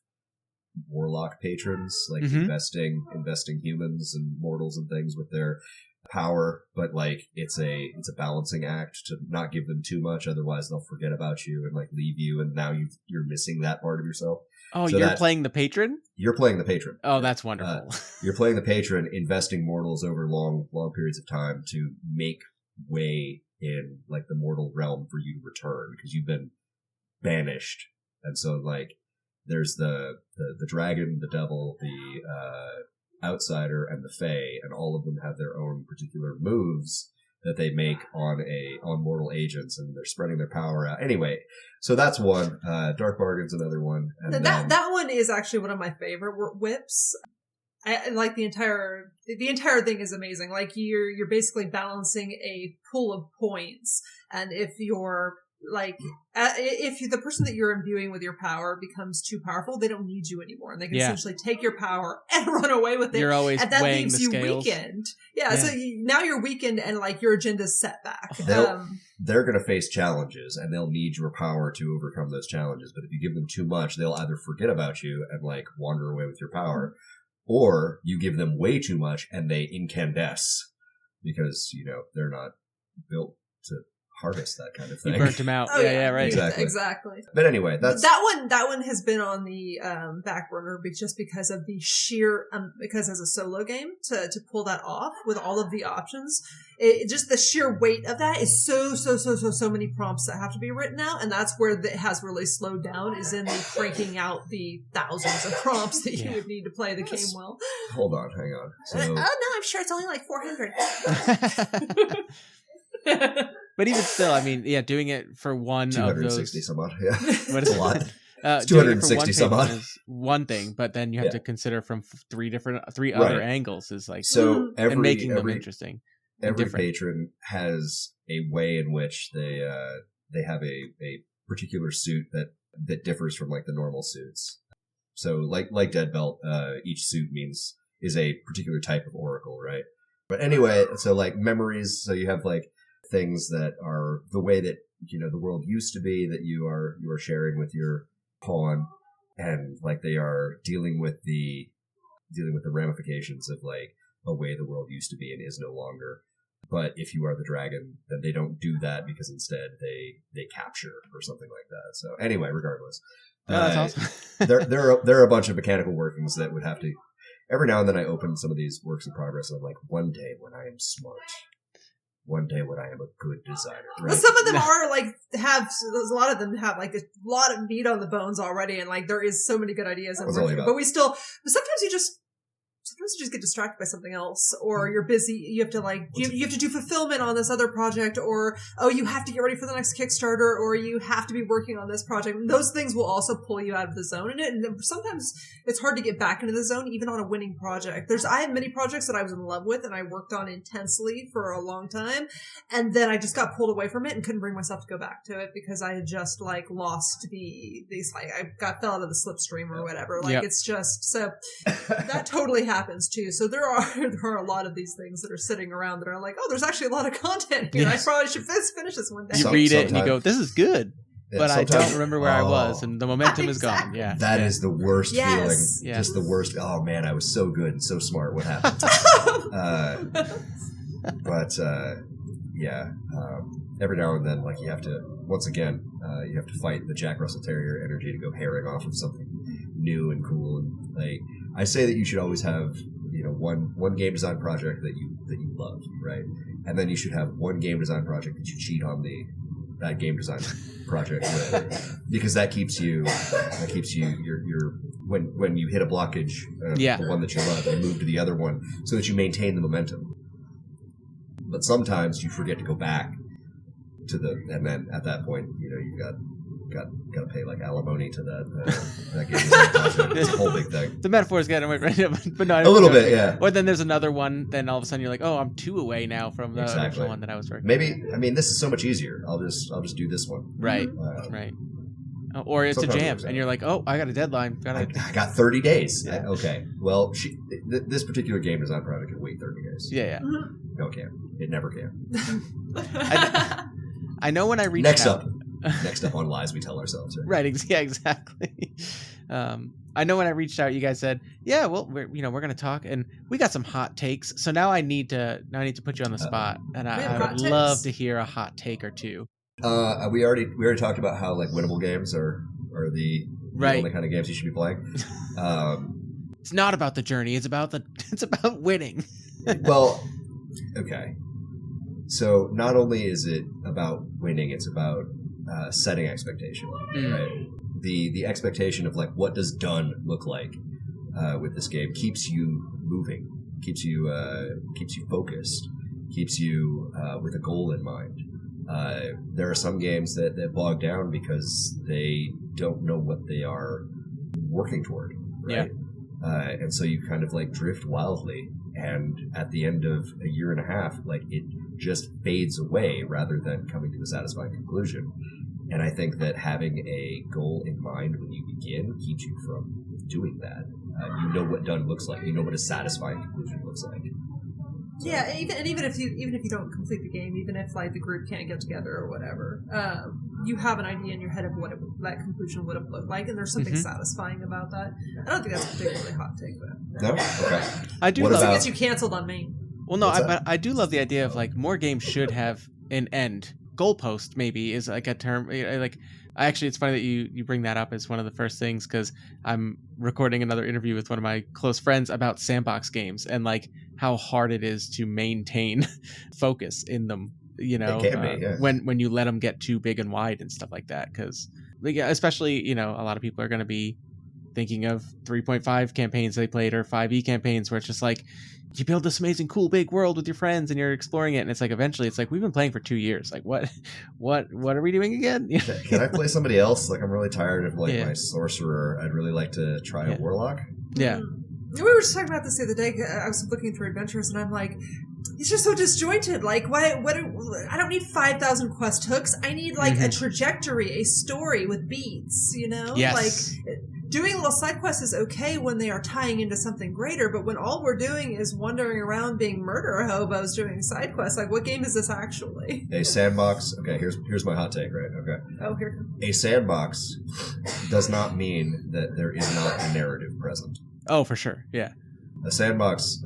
Speaker 2: warlock patrons, like investing humans and mortals and things with their power, but like it's a balancing act to not give them too much, otherwise they'll forget about you and like leave you, and now you're missing that part of yourself.
Speaker 1: Oh, so you're playing the patron?
Speaker 2: You're playing the patron.
Speaker 1: Oh, that's wonderful.
Speaker 2: You're playing the patron, investing mortals over long periods of time to make way in like the mortal realm for you to return, because you've been banished. And so like there's the dragon, the devil, the outsider, and the fae, and all of them have their own particular moves that they make on mortal agents, and they're spreading their power out. Anyway, so that's one. Dark Bargain's another one. And
Speaker 3: that one is actually one of my favorite whips. I like the entire thing is amazing. Like you're basically balancing a pool of points, and if you're like if the person that you're imbuing with your power becomes too powerful, they don't need you anymore, and they can essentially take your power and run away with it.
Speaker 1: You're always
Speaker 3: and that
Speaker 1: weighing
Speaker 3: leaves
Speaker 1: the
Speaker 3: you
Speaker 1: scales.
Speaker 3: weakened. Yeah. So now you're weakened, and like your agenda's set back.
Speaker 2: They're going to face challenges, and they'll need your power to overcome those challenges. But if you give them too much, they'll either forget about you and like wander away with your power, or you give them way too much and they incandesce because, they're not built to harvest that kind of thing.
Speaker 1: You burnt them out.
Speaker 3: Oh,
Speaker 1: yeah, right.
Speaker 3: Exactly.
Speaker 2: But anyway,
Speaker 3: that one has been on the back burner just because of the sheer because as a solo game to pull that off with all of the options, just the sheer weight of that is so many prompts that have to be written out, and that's where it has really slowed down, is in the cranking out the thousands of prompts that you would need to play the game well.
Speaker 2: Hold on, hang on.
Speaker 3: No, I'm sure it's only like 400.
Speaker 1: But even still, I mean, doing it for one of those
Speaker 2: 260 some odd. Yeah,
Speaker 1: what is
Speaker 2: a lot. It's
Speaker 1: doing it for
Speaker 2: 260 some odd.
Speaker 1: is one thing, but then you have to consider from three
Speaker 2: Right.
Speaker 1: other angles is like
Speaker 2: so
Speaker 1: and making them interesting.
Speaker 2: Every patron has a way in which they have a particular suit that differs from like the normal suits. So like Dead Belt, each suit is a particular type of oracle, right? But anyway, so like memories, so you have like things that are the way that the world used to be, that you are sharing with your pawn, and like they are dealing with the ramifications of like a way the world used to be and is no longer. But if you are the dragon, then they don't do that, because instead they capture or something like that. So anyway, regardless,
Speaker 1: that's awesome.
Speaker 2: there are a bunch of mechanical workings that would have to. Every now and then I open some of these works in progress and I'm like, one day when I am smart, one day when I am a good designer. Right?
Speaker 3: Well, some of them are like a lot of them have like a lot of meat on the bones already, and like there is so many good ideas. But sometimes you just get distracted by something else, or you're busy. You have to you have to do fulfillment on this other project, or you have to get ready for the next Kickstarter, or you have to be working on this project. And those things will also pull you out of the zone in it. And sometimes it's hard to get back into the zone, even on a winning project. I had many projects that I was in love with and I worked on intensely for a long time, and then I just got pulled away from it and couldn't bring myself to go back to it because I had just lost I fell out of the slipstream or whatever. It's just so that totally happens too. So there are a lot of these things that are sitting around that are like, there's actually a lot of content here. Yes. I probably should finish this one day.
Speaker 1: You read it and you go, this is good. But I don't remember where I was, and the momentum is gone. Yeah,
Speaker 2: that is the worst feeling. Yeah. Just the worst. Oh man, I was so good and so smart. What happened? Every now and then, you have to you have to fight the Jack Russell Terrier energy to go herring off of something new and cool. And I say that you should always have one game design project that you love, right? And then you should have one game design project that you cheat on that game design project with, because that keeps you your when you hit a blockage, the one that you love, you move to the other one so that you maintain the momentum. But sometimes you forget to go back to and then at that point, you've got to pay alimony to that game design project. It's a whole big thing.
Speaker 1: The metaphor is getting away, but not
Speaker 2: a little bit, yeah.
Speaker 1: Or then there's another one. Then all of a sudden you're like, oh, I'm 2 away now from the original one that I was working.
Speaker 2: Maybe this is so much easier. I'll just do this one.
Speaker 1: Right, right. Or it's a jam, and you're like, oh, I got a deadline.
Speaker 2: I got 30 days.
Speaker 1: Yeah.
Speaker 2: Okay. Well, this particular game design project can wait 30 days.
Speaker 1: Yeah.
Speaker 2: No, it can't. It never can.
Speaker 1: I know when I reached out.
Speaker 2: Next up on Lies We Tell Ourselves. Right?
Speaker 1: Right. Yeah, exactly. I know when I reached out, you guys said, yeah, well, we're going to talk, and we got some hot takes. So now I need to put you on the spot, and I would love to hear a hot take or two.
Speaker 2: We already talked about how winnable games are the only kind of games you should be playing.
Speaker 1: It's not about the journey. It's about winning.
Speaker 2: Well, okay. So not only is it about winning, it's about setting expectation. Right? The expectation of what does done look like with this game keeps you moving, keeps you focused, keeps you with a goal in mind. There are some games that bog down because they don't know what they are working toward, right? Yeah. And so you kind of drift wildly, and at the end of a year and a half, it just fades away rather than coming to a satisfying conclusion. And I think that having a goal in mind when you begin keeps you from doing that. You know what done looks like. You know what a satisfying conclusion looks like.
Speaker 3: Yeah, even if you don't complete the game, even if like the group can't get together or whatever, you have an idea in your head of what that conclusion would have looked like, and there's something satisfying about that. I don't think that's a particularly hot take, though.
Speaker 2: No, okay.
Speaker 1: I do.
Speaker 2: What
Speaker 1: love
Speaker 3: It
Speaker 2: about-
Speaker 3: gets you canceled on me.
Speaker 1: Well, no,
Speaker 2: What's
Speaker 1: but I do love the idea of like more games should have an end. Goalpost maybe is like a term. Like, actually, it's funny that you bring that up as one of the first things, because I'm recording another interview with one of my close friends about sandbox games and like how hard it is to maintain focus in them. You know,
Speaker 2: It can be, yeah.
Speaker 1: when you let them get too big and wide and stuff like that, because especially a lot of people are going to be thinking of 3.5 campaigns they played or 5e campaigns where it's just like you build this amazing cool big world with your friends and you're exploring it, and it's like eventually it's like we've been playing for 2 years, like what are we doing again?
Speaker 2: Can I play somebody else? Like, I'm really tired of like my sorcerer. I'd really like to try a warlock.
Speaker 1: Yeah.
Speaker 3: We were just talking about this the other day. I was looking through adventures, and I'm like, it's just so disjointed. Like, why? I don't need 5,000 quest hooks. I need like a trajectory, a story with beats.
Speaker 1: Yes.
Speaker 3: Like doing little side quests is okay when they are tying into something greater. But when all we're doing is wandering around being murder hobos doing side quests, like what game is this actually?
Speaker 2: A sandbox. Okay, here's my hot take. Right. Okay.
Speaker 3: Oh, here.
Speaker 2: A sandbox does not mean that there is not a narrative present.
Speaker 1: Oh, for sure. Yeah.
Speaker 2: A sandbox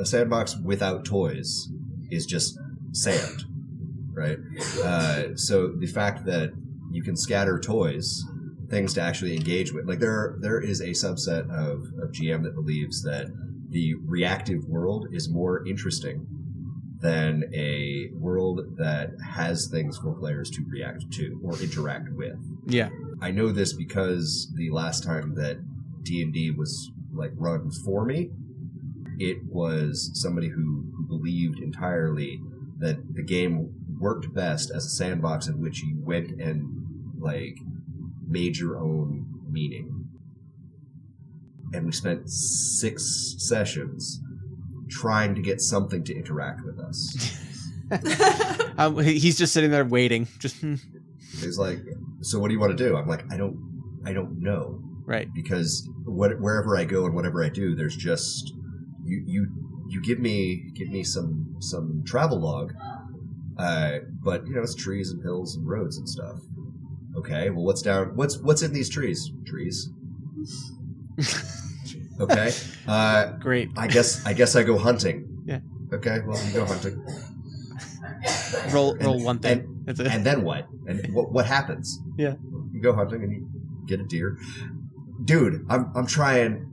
Speaker 2: without toys is just sand, right? So the fact that you can scatter toys, things to actually engage with, like there is a subset of GM that believes that the reactive world is more interesting than a world that has things for players to react to or interact with.
Speaker 1: Yeah.
Speaker 2: I know this because the last time that D&D was like run for me, it was somebody who believed entirely that the game worked best as a sandbox in which you went and like made your own meaning. And we spent 6 sessions trying to get something to interact with us.
Speaker 1: He's just sitting there waiting. Just
Speaker 2: He's like, so what do you want to do? I'm like, I don't know.
Speaker 1: Right.
Speaker 2: Because wherever I go and whatever I do, there's just you give me some travel log, but it's trees and hills and roads and stuff. Okay, well, what's in these trees? Trees. Okay.
Speaker 1: Great.
Speaker 2: I guess I go hunting.
Speaker 1: Yeah.
Speaker 2: Okay. Well, you go hunting.
Speaker 1: Roll one thing. That's it.
Speaker 2: And then what? And what happens?
Speaker 1: Yeah.
Speaker 2: You go hunting and you get a deer. Dude, I'm trying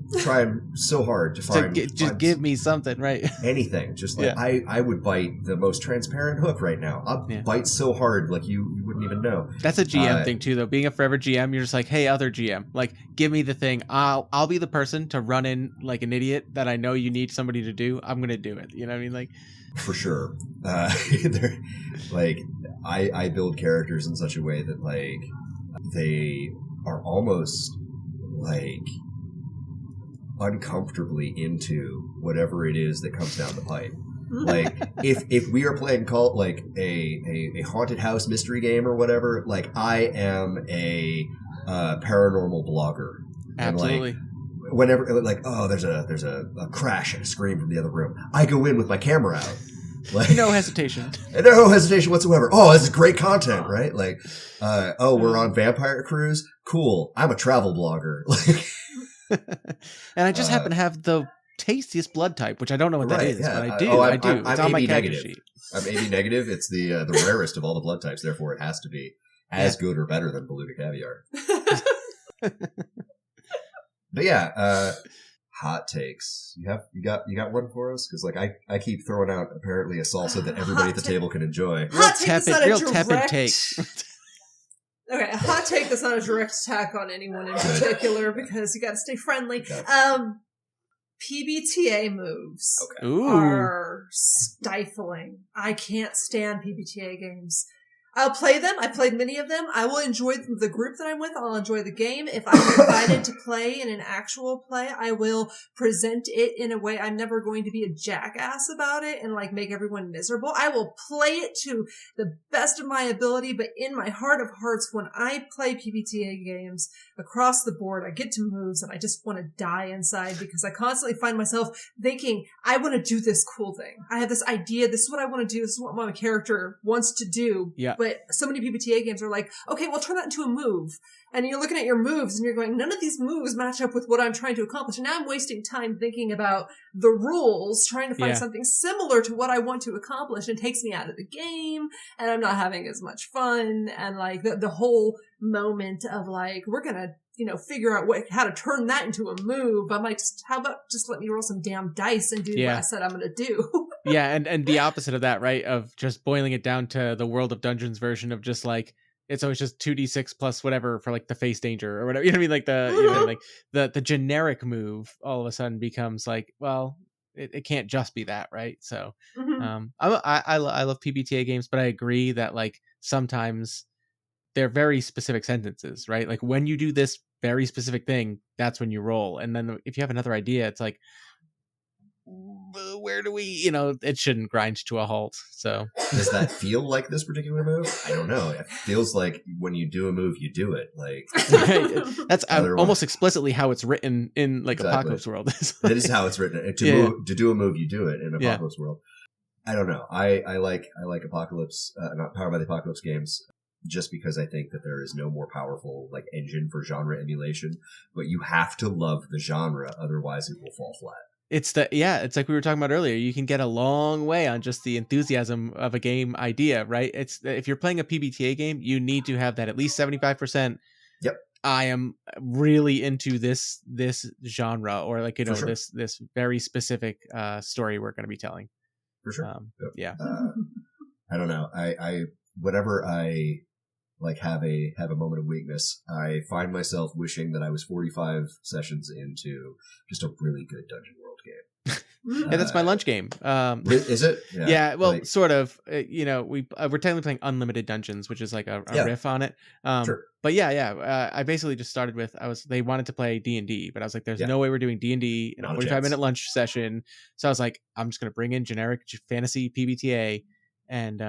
Speaker 2: so hard to find.
Speaker 1: Just give me something, right?
Speaker 2: Anything. Just like I would bite the most transparent hook right now. I'll bite so hard like you wouldn't even know.
Speaker 1: That's a GM thing too, though. Being a forever GM, you're just like, hey, other GM, like, give me the thing. I'll be the person to run in like an idiot that I know you need somebody to do. I'm gonna do it. You know what I mean? Like,
Speaker 2: for sure. Like I build characters in such a way that like they are almost like uncomfortably into whatever it is that comes down the pipe. Like if we are playing cult like a haunted house mystery game or whatever, like I am a paranormal blogger.
Speaker 1: absolutely.
Speaker 2: And like, whenever like there's a crash and a scream from the other room, I go in with my camera out. Like,
Speaker 1: no hesitation.
Speaker 2: No hesitation whatsoever. Oh, this is great content, right? Like, we're on Vampire Cruise. Cool. I'm a travel blogger. Like,
Speaker 1: and I just happen to have the tastiest blood type, which I don't know what that is, but I do. I do. It's
Speaker 2: I'm
Speaker 1: on my
Speaker 2: AB
Speaker 1: character
Speaker 2: negative.
Speaker 1: sheet.
Speaker 2: I'm AB negative. It's the rarest of all the blood types. Therefore, it has to be as good or better than beluga caviar. But yeah, hot takes. You got one for us? Because like I keep throwing out apparently a salsa that everybody at the table can enjoy.
Speaker 1: Real tepid take.
Speaker 3: Okay, a hot take that's not a direct attack on anyone in particular because you got to stay friendly. PBTA moves
Speaker 1: Ooh.
Speaker 3: are stifling. I can't stand PBTA games. I'll play them. I played many of them. I will enjoy the group that I'm with. I'll enjoy the game. If I'm invited to play in an actual play, I will present it in a way. I'm never going to be a jackass about it and like make everyone miserable. I will play it to the best of my ability, but in my heart of hearts, when I play PBTA games across the board, I get to moves and I just want to die inside because I constantly find myself thinking, I want to do this cool thing. I have this idea. This is what I want to do. This is what my character wants to do.
Speaker 1: Yeah.
Speaker 3: But so many PBTA games are like, okay, well, turn that into a move. And you're looking at your moves and you're going, none of these moves match up with what I'm trying to accomplish. And now I'm wasting time thinking about the rules, trying to find something similar to what I want to accomplish, and it takes me out of the game, and I'm not having as much fun. And like the whole moment of like, we're going to, figure out how to turn that into a move. I'm like, how about just let me roll some damn dice and do what I said I'm going to do.
Speaker 1: Yeah. And the opposite of that, right? Of just boiling it down to the World of Dungeons version of just like, it's always just 2d6 plus whatever for like the face danger or whatever. You know what I mean? Like the generic move all of a sudden becomes like, well, it can't just be that, right? So I love PBTA games, but I agree that like sometimes they're very specific sentences, right? Like when you do this very specific thing, that's when you roll. And then if you have another idea, it's like, where do we, it shouldn't grind to a halt. So
Speaker 2: does that feel like this particular move? I don't know. It feels like when you do a move, you do it. Like
Speaker 1: that's almost explicitly how it's written in like Apocalypse World.
Speaker 2: That is how it's written. To do a move, you do it in Apocalypse World. I don't know. I like Apocalypse, not Powered by the Apocalypse games, just because I think that there is no more powerful like engine for genre emulation. But you have to love the genre, otherwise it will fall flat.
Speaker 1: It's like we were talking about earlier. You can get a long way on just the enthusiasm of a game idea, right? It's if you're playing a PBTA game, you need to have that at least 75%.
Speaker 2: Yep.
Speaker 1: I am really into this genre, or like
Speaker 2: sure.
Speaker 1: this very specific story we're going to be telling.
Speaker 2: For sure.
Speaker 1: Yeah.
Speaker 2: I don't know. I whenever I like have a moment of weakness, I find myself wishing that I was 45 sessions into just a really good Dungeon World game.
Speaker 1: Yeah, that's my lunch game.
Speaker 2: Is it?
Speaker 1: Yeah, well, sort of. We're technically playing Unlimited Dungeons, which is like a riff on it.
Speaker 2: Sure.
Speaker 1: But I basically just started with they wanted to play D&D, but I was like, there's no way we're doing D&D in a 45-minute lunch session. So I was like, I'm just gonna bring in generic fantasy PBTA, and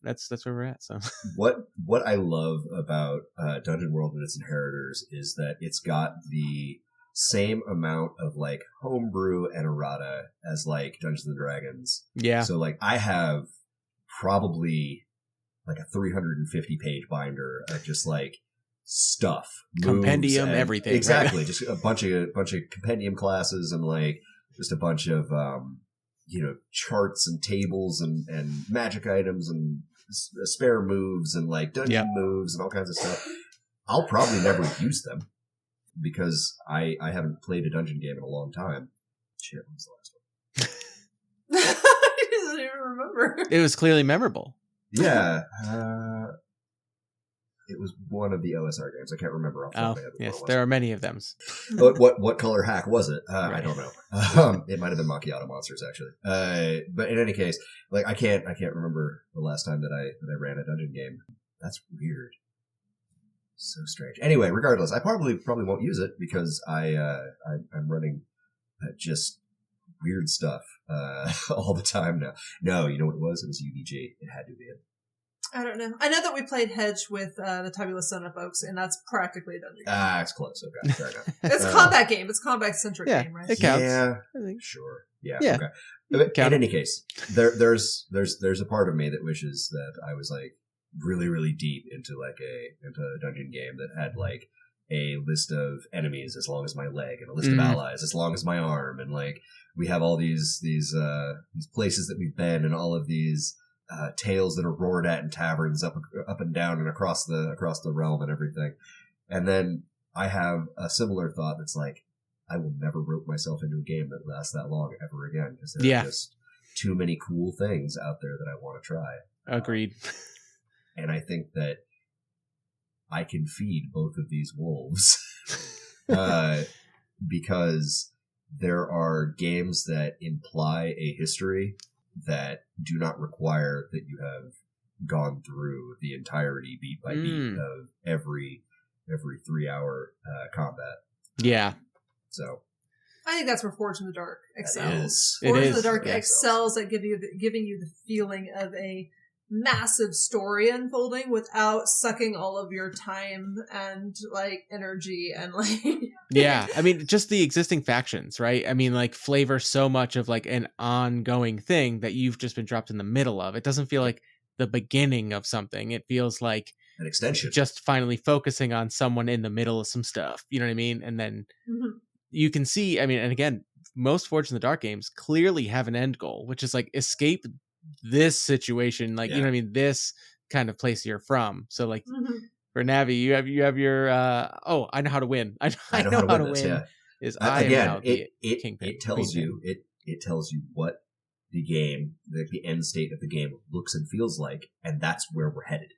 Speaker 1: that's where we're at. So
Speaker 2: what I love about Dungeon World and its inheritors is that it's got the same amount of like homebrew and errata as like Dungeons and Dragons.
Speaker 1: Yeah.
Speaker 2: So like I have probably like a 350 page binder of just like stuff,
Speaker 1: compendium, everything.
Speaker 2: Exactly.
Speaker 1: Right?
Speaker 2: Just a bunch of compendium classes and like just a bunch of charts and tables and magic items and spare moves and like dungeon moves and all kinds of stuff. I'll probably never use them because I haven't played a dungeon game in a long time. Shit, what was the last one?
Speaker 3: I don't even remember.
Speaker 1: It was clearly memorable.
Speaker 2: Yeah. It was one of the OSR games. I can't remember off the top of my head.
Speaker 1: Yes, there are many of them.
Speaker 2: What color hack was it? Right. I don't know. It might have been Macchiato Monsters actually. But in any case, like I can't remember the last time that I ran a dungeon game. That's weird. So strange. Anyway, regardless, I probably won't use it because I'm running just weird stuff all the time now. No, you know what it was? It was UVG. It had to be it.
Speaker 3: I don't know. I know that we played Hedge with the Tabula Sona folks, and that's practically a dungeon game.
Speaker 2: It's close. Okay, fair enough.
Speaker 3: It's a combat game. It's a combat-centric game, right?
Speaker 1: It counts.
Speaker 2: Yeah,
Speaker 1: I think.
Speaker 2: Sure. Yeah. Okay. But in any case, there's a part of me that wishes that I was like really, really deep into a dungeon game that had like a list of enemies as long as my leg and a list of allies as long as my arm, and like we have all these places that we've been and all of these tales that are roared at in taverns up and down and across the realm and everything. And then I have a similar thought that's like, I will never rope myself into a game that lasts that long ever again because there are just too many cool things out there that I want to try.
Speaker 1: Agreed.
Speaker 2: And I think that I can feed both of these wolves because there are games that imply a history that do not require that you have gone through the entirety beat by beat of every 3-hour combat.
Speaker 1: Yeah.
Speaker 2: So
Speaker 3: I think that's where Forge in the Dark excels.
Speaker 2: It
Speaker 3: Forge
Speaker 2: is.
Speaker 3: in the Dark
Speaker 2: Yeah,
Speaker 3: excels at giving you the feeling of a massive story unfolding without sucking all of your time and like energy and like
Speaker 1: Yeah, I mean, just the existing factions, right? I mean, like, flavor so much of like an ongoing thing that you've just been dropped in the middle of. It doesn't feel like the beginning of something. It feels like
Speaker 2: an extension.
Speaker 1: Just finally focusing on someone in the middle of some stuff. You know what I mean? And then you can see, I mean, and again, most Forge in the Dark games clearly have an end goal, which is like escape this situation, like, you know what I mean? This kind of place you're from. So like for Navi, you have your I know how to win. I know how to win.
Speaker 2: Yeah.
Speaker 1: Is
Speaker 2: it tells you it tells you what the game, the end state of the game looks and feels like, and that's where we're headed.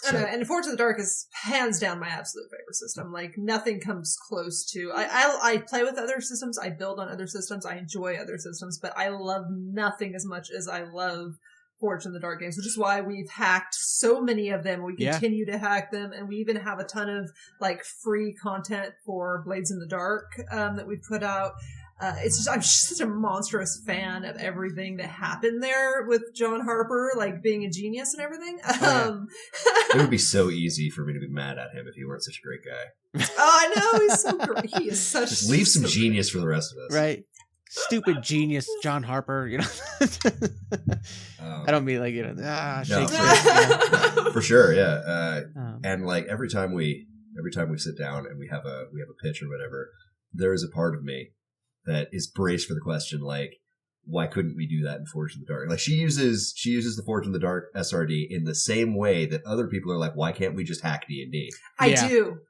Speaker 3: So. And Forge in the Dark is hands down my absolute favorite system. Like, nothing comes close to. I play with other systems. I build on other systems. I enjoy other systems, but I love nothing as much as I love Forge in the Dark games, which is why we've hacked so many of them. We continue to hack them, and we even have a ton of like free content for Blades in the Dark that we've put out. It's just, I'm just such a monstrous fan of everything that happened there with John Harper, like being a genius and everything.
Speaker 2: It would be so easy for me to be mad at him if he weren't such a great guy.
Speaker 3: I know, he's so great. He is such.
Speaker 2: Just leave some genius for the rest of us,
Speaker 1: right? Stupid genius, John Harper. You know, I don't mean like Shakespeare.
Speaker 2: For sure, yeah. And like every time we sit down and we have a pitch or whatever, there is a part of me that is braced for the question, like, why couldn't we do that in Forge in the Dark? Like, she uses the Forge in the Dark SRD in the same way that other people are like, why can't we just hack D&D?
Speaker 3: I do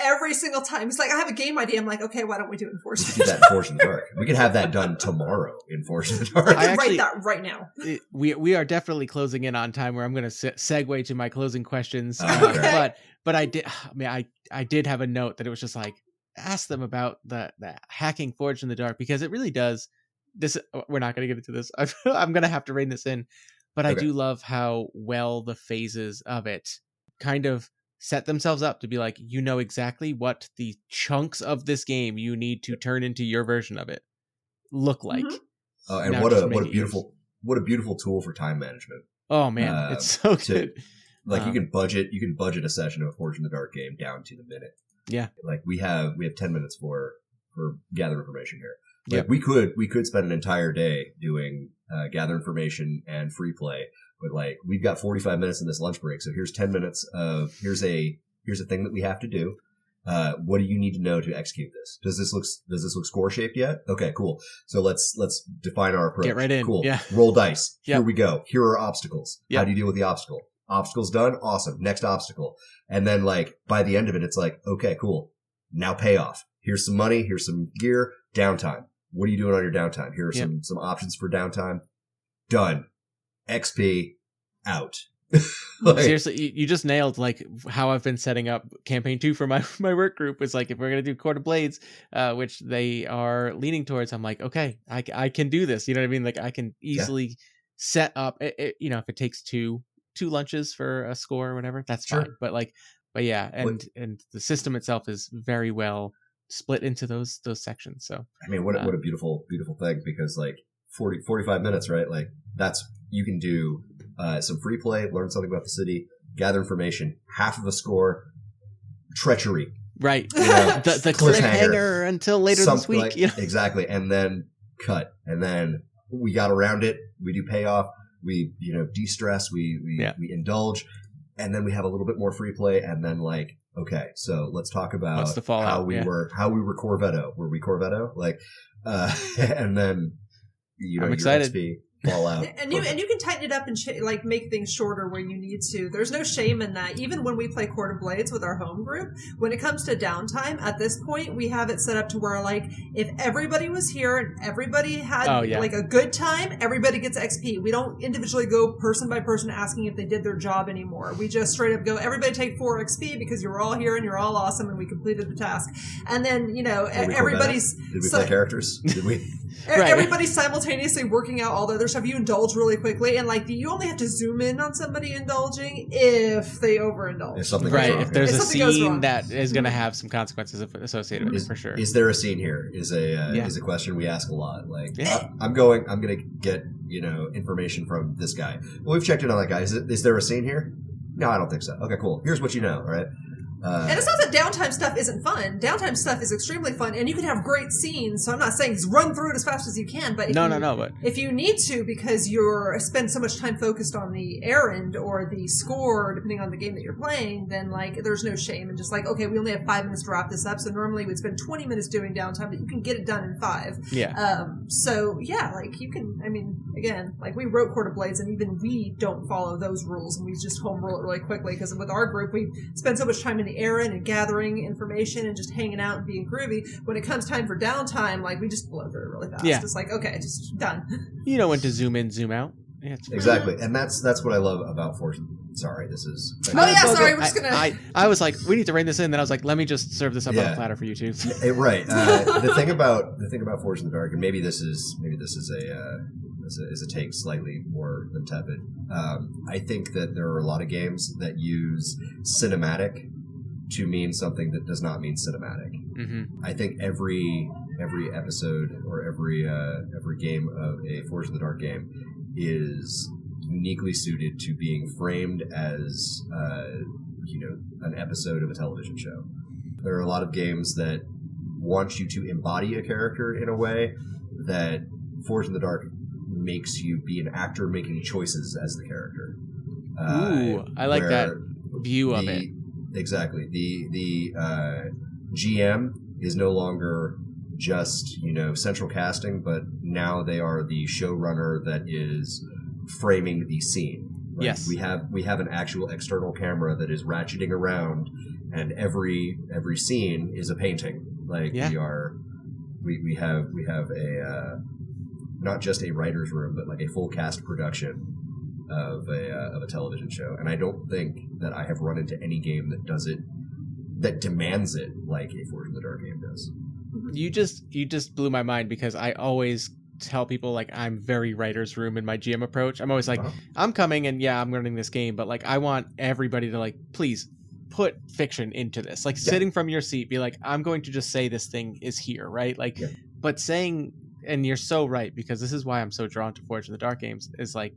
Speaker 3: every single time. It's like, I have a game idea. I'm like, okay, why don't we do it in Forge?
Speaker 2: We could do that in Forge in the Dark. We could have that done tomorrow in Forge in the Dark.
Speaker 3: I can write that right now.
Speaker 1: We are definitely closing in on time where I'm going to segue to my closing questions. But I did have a note that it was just like, ask them about the hacking Forge in the Dark, because it really does this. We're not going to get into this. I'm going to have to rein this in, but I do love how well the phases of it kind of set themselves up to be like, you know exactly what the chunks of this game you need to turn into your version of it look like.
Speaker 2: And what a beautiful tool for time management.
Speaker 1: Oh man, it's so good.
Speaker 2: Like you can budget a session of a Forge in the Dark game down to the minute.
Speaker 1: Yeah.
Speaker 2: Like we have 10 minutes for gather information here. Like we could spend an entire day doing gather information and free play, but like we've got 45 minutes in this lunch break. So here's 10 minutes of here's a thing that we have to do. What do you need to know to execute this? Does this look score shaped yet? Okay, cool. So let's define our approach.
Speaker 1: Get right in.
Speaker 2: Cool.
Speaker 1: Yeah.
Speaker 2: Roll dice. Here we go. Here are obstacles.
Speaker 1: Yep.
Speaker 2: How do you deal with the obstacle? Obstacle's done. Awesome. Next obstacle. And then like by the end of it, it's like, okay, cool. Now payoff. Here's some money. Here's some gear. Downtime. What are you doing on your downtime? Here are some options for downtime. Done. XP out.
Speaker 1: Like, seriously, you just nailed like how I've been setting up campaign 2 for my work group. Was like, if we're gonna do Court of Blades, which they are leaning towards, I'm like, okay, I can do this. You know what I mean? Like I can easily set up. You know, if it takes two lunches for a score or whatever, that's fine. But yeah, and the system itself is very well split into those sections. So
Speaker 2: I mean, what a beautiful thing, because like 45 minutes, right? Like that's, you can do some free play, learn something about the city, gather information, half of a score, treachery,
Speaker 1: right?
Speaker 2: You know,
Speaker 1: the cliffhanger until later this week,
Speaker 2: like, exactly, and then cut, and then we got around it. We do payoff. We de-stress. We indulge, and then we have a little bit more free play, and then like, okay, so let's talk about how we were Corvetto. Were we Corvetto? Like, and then
Speaker 1: I'm excited.
Speaker 2: XP, fall out.
Speaker 3: And you can tighten it up and like make things shorter where you need to. There's no shame in that. Even when we play Court of Blades with our home group, when it comes to downtime, at this point we have it set up to where like if everybody was here and everybody had like a good time, everybody gets XP. We don't individually go person by person asking if they did their job anymore. We just straight up go, everybody take 4 XP because you're all here and you're all awesome and we completed the task. And then everybody's.
Speaker 2: Did we play characters? Did we?
Speaker 1: Right.
Speaker 3: Everybody's simultaneously working out all the other stuff. You indulge really quickly, and like you only have to zoom in on somebody indulging if they overindulge.
Speaker 2: If something
Speaker 1: Right.
Speaker 2: goes wrong,
Speaker 1: If there's
Speaker 3: If
Speaker 1: a
Speaker 3: something goes
Speaker 1: scene
Speaker 3: wrong.
Speaker 1: that is going to have some consequences associated with it, for sure.
Speaker 2: Is there a scene here? Is a question we ask a lot. Like, I'm going to get information from this guy. Well, we've checked in on that guy. Is there a scene here? No, I don't think so. Okay, cool. Here's what you know, all right?
Speaker 3: And it's not that downtime stuff isn't fun. Downtime stuff is extremely fun, and you can have great scenes. So I'm not saying run through it as fast as you can, but if you need to, because you're spend so much time focused on the errand or the score, depending on the game that you're playing, then like there's no shame and just like, okay, we only have 5 minutes to wrap this up. So normally we'd spend 20 minutes doing downtime, but you can get it done in 5.
Speaker 1: Yeah.
Speaker 3: So yeah, like you can. I mean, again, like we wrote Court of Blades, and even we don't follow those rules, and we just home rule it really quickly because with our group we spend so much time in the errand and gathering information and just hanging out and being groovy. When it comes time for downtime, like we just blow through it really fast.
Speaker 1: Yeah.
Speaker 3: It's like, okay, just done.
Speaker 1: You know when to zoom in, zoom out. Yeah,
Speaker 2: exactly, and that's what I love about Force. Sorry, this is.
Speaker 3: Oh yeah, sorry. We're just gonna.
Speaker 1: I was like, we need to rein this in. Then I was like, let me just serve this up on a platter for you two.
Speaker 2: Right. The thing about Forge in the Dark, and maybe this is a take slightly more than tepid. I think that there are a lot of games that use cinematic to mean something that does not mean cinematic.
Speaker 1: Mm-hmm.
Speaker 2: I think every episode or every game of a Forge in the Dark game is uniquely suited to being framed as an episode of a television show. There are a lot of games that want you to embody a character in a way that Forge in the Dark makes you be an actor making choices as the character.
Speaker 1: Ooh, I like that view of it.
Speaker 2: Exactly. The GM is no longer just central casting, but now they are the showrunner that is framing the scene. Right?
Speaker 1: Yes,
Speaker 2: we have an actual external camera that is ratcheting around, and every scene is a painting. Like we have a not just a writer's room, but like a full cast production of a television show. And I don't think that I have run into any game that does it, that demands it like a Forge in the Dark game does.
Speaker 1: You just blew my mind, because I always tell people like I'm very writer's room in my GM approach. I'm always like, I'm coming and I'm running this game, but like I want everybody to like, please put fiction into this. Like sitting from your seat, be like, I'm going to just say this thing is here, right? Like, but saying, and you're so right, because this is why I'm so drawn to Forge in the Dark games, is like,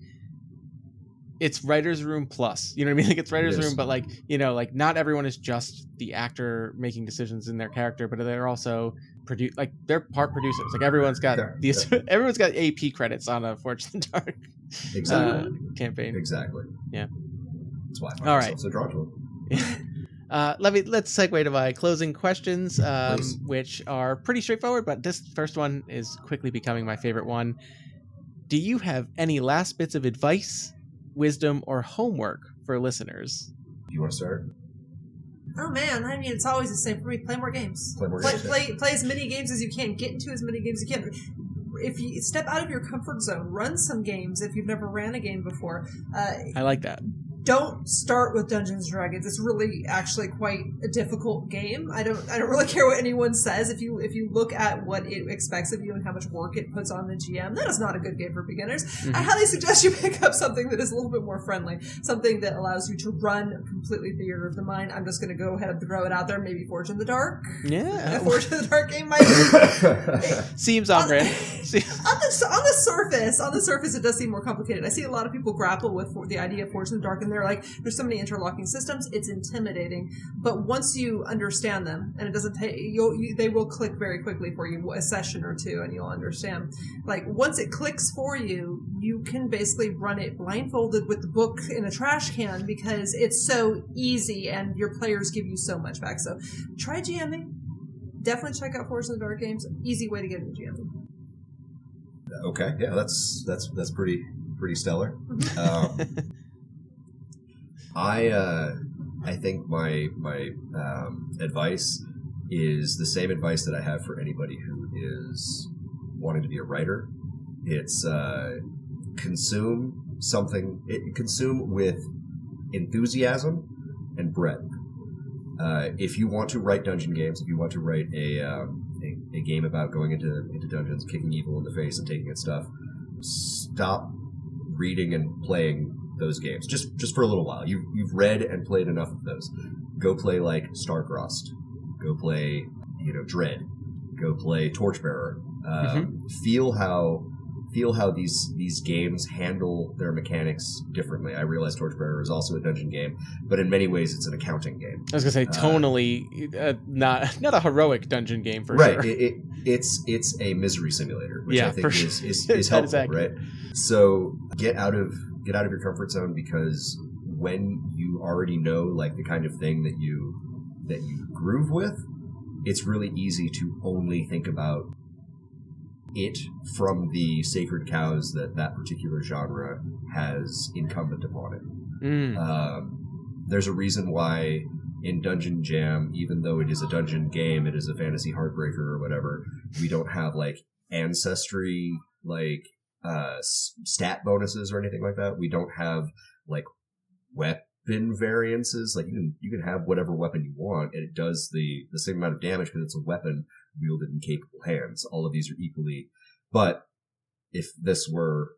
Speaker 1: it's writer's room plus, you know what I mean? Like it's writer's room, but like, like not everyone is just the actor making decisions in their character, but they're also they're part producers. Like everyone's got everyone's got AP credits on a Forge in the Dark campaign.
Speaker 2: Exactly.
Speaker 1: Yeah.
Speaker 2: That's why I find myself so drawn to it.
Speaker 1: Let's segue to my closing questions, which are pretty straightforward, but this first one is quickly becoming my favorite one. Do you have any last bits of advice, wisdom, or homework for listeners?
Speaker 2: Do you want to start?
Speaker 3: Oh man, I mean, it's always the same for me. Play more games. Play as many games as you can. Get into as many games as you can. If you step out of your comfort zone, run some games if you've never ran a game before.
Speaker 1: I like that.
Speaker 3: Don't start with Dungeons and Dragons. It's really actually quite a difficult game. I don't really care what anyone says. If you look at what it expects of you and how much work it puts on the GM, that is not a good game for beginners. Mm-hmm. I highly suggest you pick up something that is a little bit more friendly, something that allows you to run completely theater of the mind. I'm just going to go ahead and throw it out there. Maybe Forge in the Dark.
Speaker 1: Yeah,
Speaker 3: a Forge in the Dark game might be.
Speaker 1: Seems on brand.
Speaker 3: On the surface, it does seem more complicated. I see a lot of people grapple with the idea of Forge in the Dark, and they're like, there's so many interlocking systems, it's intimidating. But once you understand them, and it doesn't take, they will click very quickly for you, a session or two, and you'll understand. Like, once it clicks for you, you can basically run it blindfolded with the book in a trash can, because it's so easy, and your players give you so much back. So, try GMing. Definitely check out Forge in the Dark games. Easy way to get into GMing.
Speaker 2: Okay, yeah, that's pretty stellar. I think my advice is the same advice that I have for anybody who is wanting to be a writer. It's consume with enthusiasm and breadth. If you want to write dungeon games, if you want to write a a game about going into dungeons, kicking evil in the face, and taking its stuff, stop reading and playing those games just for a little while. You've read and played enough of those. Go play like Starcrossed. Go play Dread. Go play Torchbearer. Feel how these games handle their mechanics differently. I realize Torchbearer is also a dungeon game, but in many ways it's an accounting game.
Speaker 1: I was gonna say tonally, not a heroic dungeon game for
Speaker 2: right.
Speaker 1: sure.
Speaker 2: It's a misery simulator, which I think
Speaker 1: for sure.
Speaker 2: is helpful, right? So get out of your comfort zone, because when you already know like the kind of thing that you groove with, it's really easy to only think about it from the sacred cows that particular genre has incumbent upon it. There's a reason why in Dungeon Jam, even though it is a dungeon game, it is a fantasy heartbreaker or whatever, we don't have like ancestry, like stat bonuses or anything like that. We don't have like weapon variances. Like you can have whatever weapon you want, and it does the same amount of damage because it's a weapon wielded in capable hands. All of these are equally. But if this were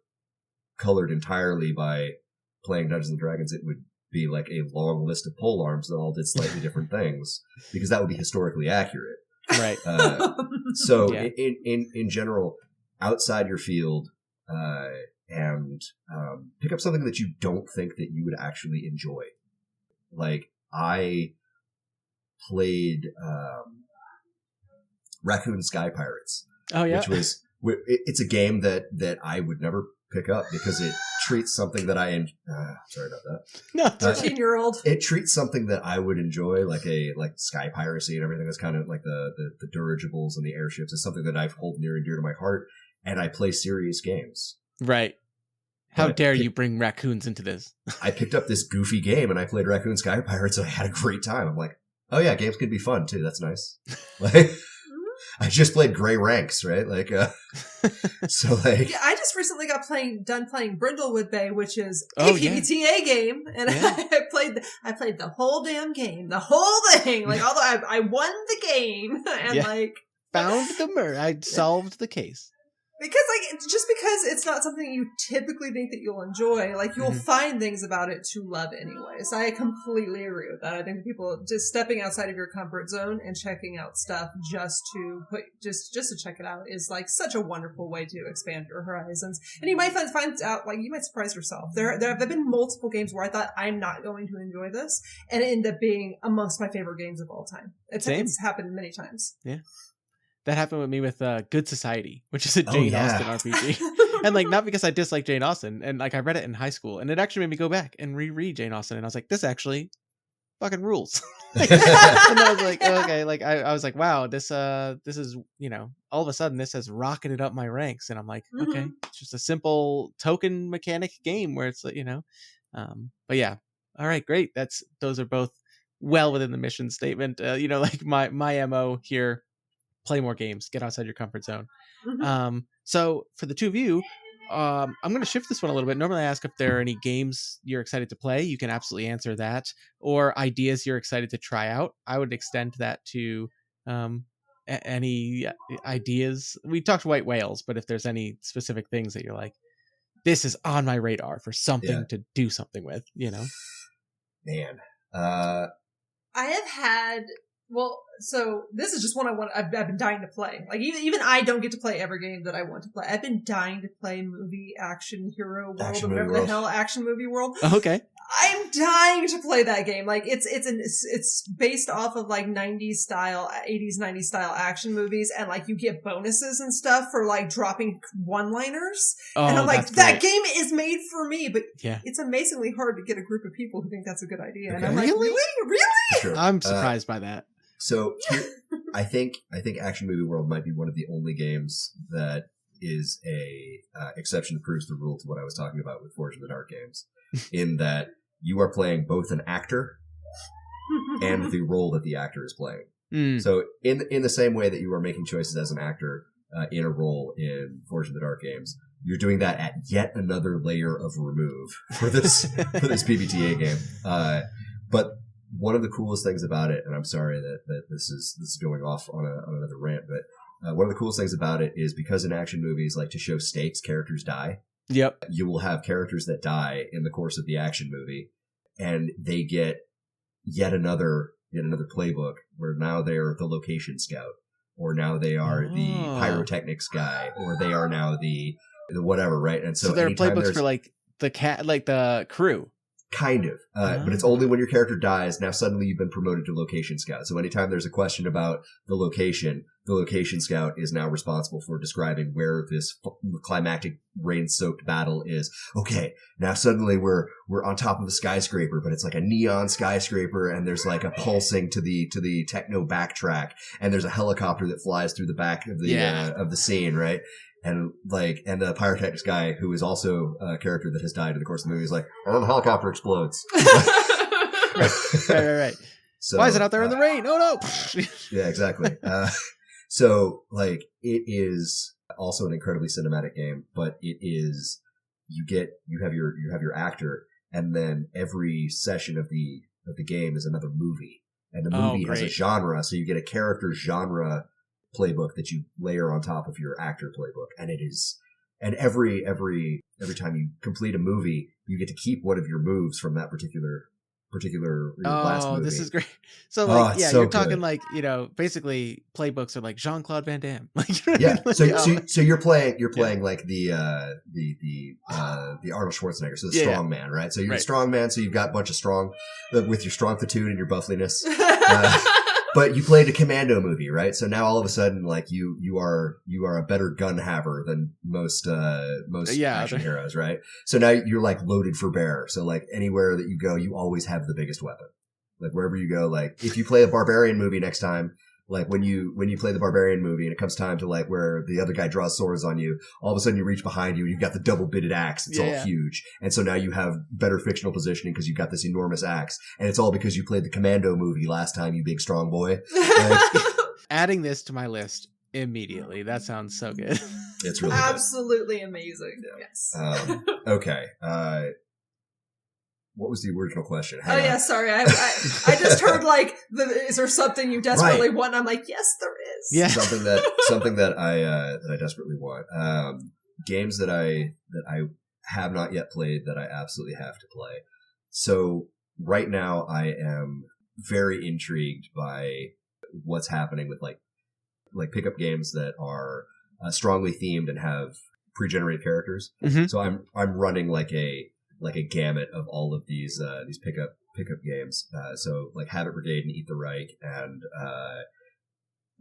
Speaker 2: colored entirely by playing Dungeons and Dragons, it would be like a long list of pole arms that all did slightly different things, because that would be historically accurate.
Speaker 1: Right.
Speaker 2: So in general, outside your field, and pick up something that you don't think that you would actually enjoy. Like I played Raccoon Sky Pirates.
Speaker 1: Oh yeah.
Speaker 2: It's a game that I would never pick up because it treats something that sorry about that.
Speaker 1: No,
Speaker 3: 13-year-old.
Speaker 2: It treats something that I would enjoy, like sky piracy and everything. That's kind of like the dirigibles and the airships. Is something that I hold near and dear to my heart, and I play serious games.
Speaker 1: Right. How dare you bring raccoons into this?
Speaker 2: I picked up this goofy game and I played Raccoon Sky Pirates and I had a great time. I'm like, oh yeah, games can be fun too. That's nice. Like, I just played Grey Ranks, right? Like, so like.
Speaker 3: Yeah, I just recently got done playing Brindlewood Bay, which is a PBTA game, and I played the whole damn game, the whole thing. Like, although I won the game, and like
Speaker 1: found the murder, I solved the case.
Speaker 3: Because just because it's not something you typically think that you'll enjoy, like you'll find things about it to love anyway. So I completely agree with that. I think people just stepping outside of your comfort zone and checking out stuff just to check it out is like such a wonderful way to expand your horizons. And you might find out, like, you might surprise yourself. There have been multiple games where I thought I'm not going to enjoy this, and it ended up being amongst my favorite games of all time. It's happened many times.
Speaker 1: Yeah. That happened with me with Good Society, which is a Jane Austen RPG. And like, not because I dislike Jane Austen, and like I read it in high school, and it actually made me go back and reread Jane Austen, and I was like, this actually fucking rules. And I was like, okay, like I was like, wow, this is, all of a sudden this has rocketed up my ranks, and I'm like, okay, it's just a simple token mechanic game where it's but yeah, all right, great. Those are both well within the mission statement. Like my MO here. Play more games, get outside your comfort zone. So for the two of you, I'm going to shift this one a little bit. Normally I ask if there are any games you're excited to play. You can absolutely answer that, or ideas you're excited to try out. I would extend that to any ideas. We talked White Whales, but if there's any specific things that you're like, this is on my radar for something to do something with,
Speaker 2: Man.
Speaker 3: I have had... Well, so this is just one I've been dying to play. Like, even I don't get to play every game that I want to play. I've been dying to play Movie Action Hero World, or whatever the hell, Action Movie World.
Speaker 1: Okay.
Speaker 3: I'm dying to play that game. Like, it's based off of like 90s style, 80s, 90s style action movies, and like you get bonuses and stuff for like dropping one-liners. And I'm like, that game is made for me, but it's amazingly hard to get a group of people who think that's a good idea. And I'm like, really?
Speaker 2: Sure.
Speaker 1: I'm surprised by that.
Speaker 2: So I think Action Movie World might be one of the only games that is a exception that proves the rule to what I was talking about with Forge in the Dark games, in that you are playing both an actor and the role that the actor is playing. So in the same way that you are making choices as an actor in a role in Forge in the Dark games, you're doing that at yet another layer of remove for this PBTA game. But one of the coolest things about it, and I'm sorry that this is going off on another rant, but one of the coolest things about it is because in action movies, like to show stakes, characters die.
Speaker 1: Yep.
Speaker 2: You will have characters that die in the course of the action movie, and they get yet another playbook where now they're the location scout, or now they are the pyrotechnics guy, or they are now the whatever, right? And so
Speaker 1: there are playbooks for like the crew.
Speaker 2: Kind of. But it's only when your character dies, now suddenly you've been promoted to location scout. So anytime there's a question about the location scout is now responsible for describing where this climactic rain-soaked battle is. Okay, now suddenly we're on top of a skyscraper, but it's like a neon skyscraper, and there's like a pulsing to the techno backtrack, and there's a helicopter that flies through the back of the scene, right? And the pyrotechnics guy, who is also a character that has died in the course of the movie, is like, and then the helicopter explodes.
Speaker 1: Right. So, why is it out there in the rain? Oh no!
Speaker 2: Yeah, exactly. So like, it is also an incredibly cinematic game, but it is, you have your actor, and then every session of the game is another movie, and the movie has a genre, so you get a character genre playbook that you layer on top of your actor playbook, and every time you complete a movie, you get to keep one of your moves from that particular last movie.
Speaker 1: This is great. So you're talking like, basically playbooks are like Jean-Claude Van Damme.
Speaker 2: So you're playing like the Arnold Schwarzenegger, so the strong man, right? So you're a strong man, so you've got a bunch of strong with your strong platoon and your buffliness. But you played a commando movie, right? So now all of a sudden, like you are a better gun haver than most action heroes, right? So now you're like loaded for bear. So like anywhere that you go, you always have the biggest weapon. Like wherever you go, like if you play a barbarian movie next time, like when you play the barbarian movie and it comes time to like where the other guy draws swords on you, all of a sudden you reach behind you and you've got the double-bitted axe. It's all huge. And so now you have better fictional positioning because you've got this enormous axe. And it's all because you played the Commando movie last time, you big strong boy.
Speaker 1: Adding this to my list immediately. That sounds so good.
Speaker 2: It's really
Speaker 3: absolutely amazing.
Speaker 2: Yeah.
Speaker 3: Yes.
Speaker 2: Okay. What was the original question?
Speaker 3: Sorry. I just heard like, is there something you desperately want? And I'm like, yes, there is.
Speaker 1: Yeah.
Speaker 2: something that I desperately want. Games that I have not yet played that I absolutely have to play. So right now I am very intrigued by what's happening with like pickup games that are strongly themed and have pre-generated characters. Mm-hmm. So I'm running like a gamut of all of these pickup games. So like Havoc Brigade and Eat the Reich and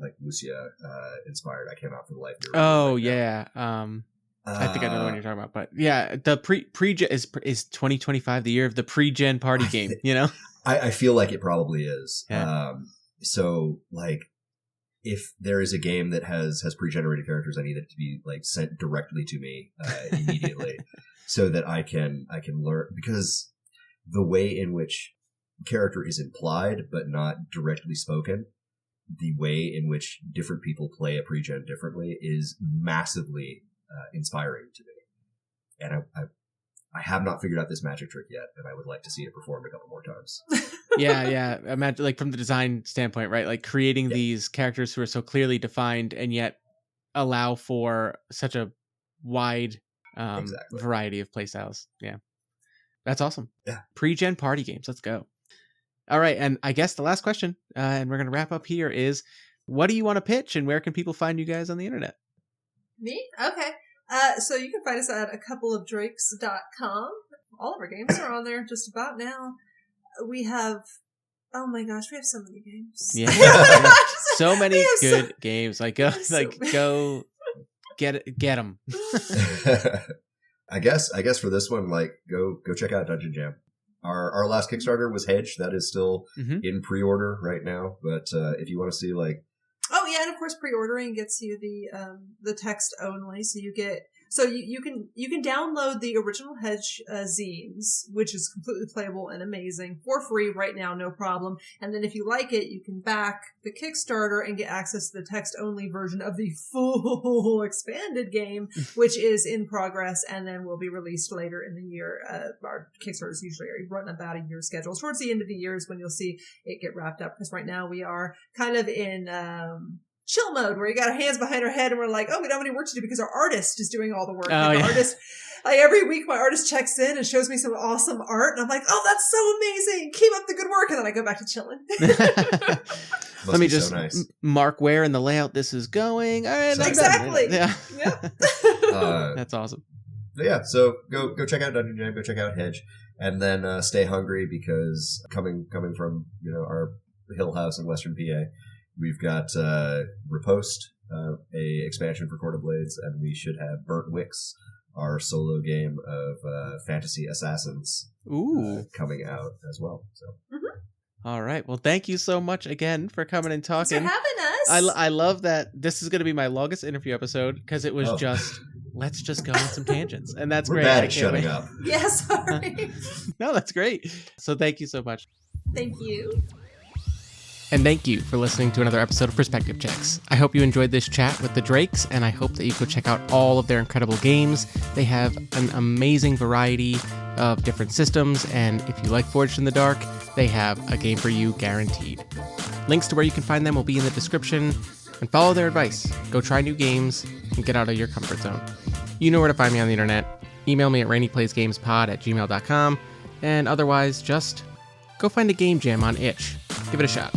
Speaker 2: like Lucia inspired. I cannot for the life of me.
Speaker 1: Oh yeah. I think I know the one you're talking about, but yeah, the pre is 2025 the year of the pre-gen party game.
Speaker 2: I feel like it probably is.
Speaker 1: Yeah.
Speaker 2: So like, if there is a game that has pre-generated characters, I need it to be like sent directly to me immediately. So that I can learn, because the way in which character is implied but not directly spoken, the way in which different people play a pre-gen differently is massively inspiring to me. And I have not figured out this magic trick yet, and I would like to see it performed a couple more times.
Speaker 1: Yeah. Imagine like from the design standpoint, right? Like creating these characters who are so clearly defined and yet allow for such a wide variety of playstyles. Yeah. That's awesome.
Speaker 2: Yeah.
Speaker 1: Pre-gen party games. Let's go. All right. And I guess the last question, and we're going to wrap up here, is what do you want to pitch and where can people find you guys on the internet?
Speaker 3: Me? Okay. So you can find us at acoupleofdrakes.com. All of our games are on there just about now. We have, oh my gosh, we have so many games.
Speaker 1: Yeah. So many good games. Like go get them.
Speaker 2: I guess for this one, like go check out Dungeon Jam. Our last Kickstarter was Hedge. That is still in pre-order right now. But if you want to see like,
Speaker 3: oh yeah, and of course pre-ordering gets you the text only, so you get. So you can download the original Hedge zines, which is completely playable and amazing, for free right now, no problem. And then if you like it, you can back the Kickstarter and get access to the text-only version of the full expanded game, which is in progress and then will be released later in the year. Our Kickstarters usually run about a year schedule. Towards the end of the year is when you'll see it get wrapped up, because right now we are kind of in chill mode where you got our hands behind our head and we're like, oh, we don't have any work to do because our artist is doing all the work.
Speaker 1: Oh,
Speaker 3: Like,
Speaker 1: yeah.
Speaker 3: our artist, like every week my artist checks in and shows me some awesome art and I'm like, oh, that's so amazing. Keep up the good work. And then I go back to chilling.
Speaker 1: Let me just mark where in the layout this is going. All right,
Speaker 3: exactly.
Speaker 1: Yeah.
Speaker 3: Yep.
Speaker 1: That's awesome.
Speaker 2: Yeah, so go check out Dungeon Jam, go check out Hedge, and then stay hungry because coming from our Hill House in Western PA, we've got Riposte, a expansion for Quarter Blades, and we should have Burnt Wicks, our solo game of fantasy assassins, coming out as well. So.
Speaker 1: All right. Well, thank you so much again for coming and talking.
Speaker 3: Thanks for having us.
Speaker 1: I love that this is going to be my longest interview episode because it was just, let's just go on some tangents. And that's great.
Speaker 2: We're bad at shutting up.
Speaker 3: Yeah, sorry.
Speaker 1: No, that's great. So thank you so much.
Speaker 3: Thank you.
Speaker 1: And thank you for listening to another episode of Perspective Checks. I hope you enjoyed this chat with the Drakes, and I hope that you go check out all of their incredible games. They have an amazing variety of different systems, and if you like Forged in the Dark, they have a game for you guaranteed. Links to where you can find them will be in the description, and follow their advice. Go try new games and get out of your comfort zone. You know where to find me on the internet. Email me at rainyplaysgamespod@gmail.com, and otherwise, just go find a game jam on itch. Give it a shot.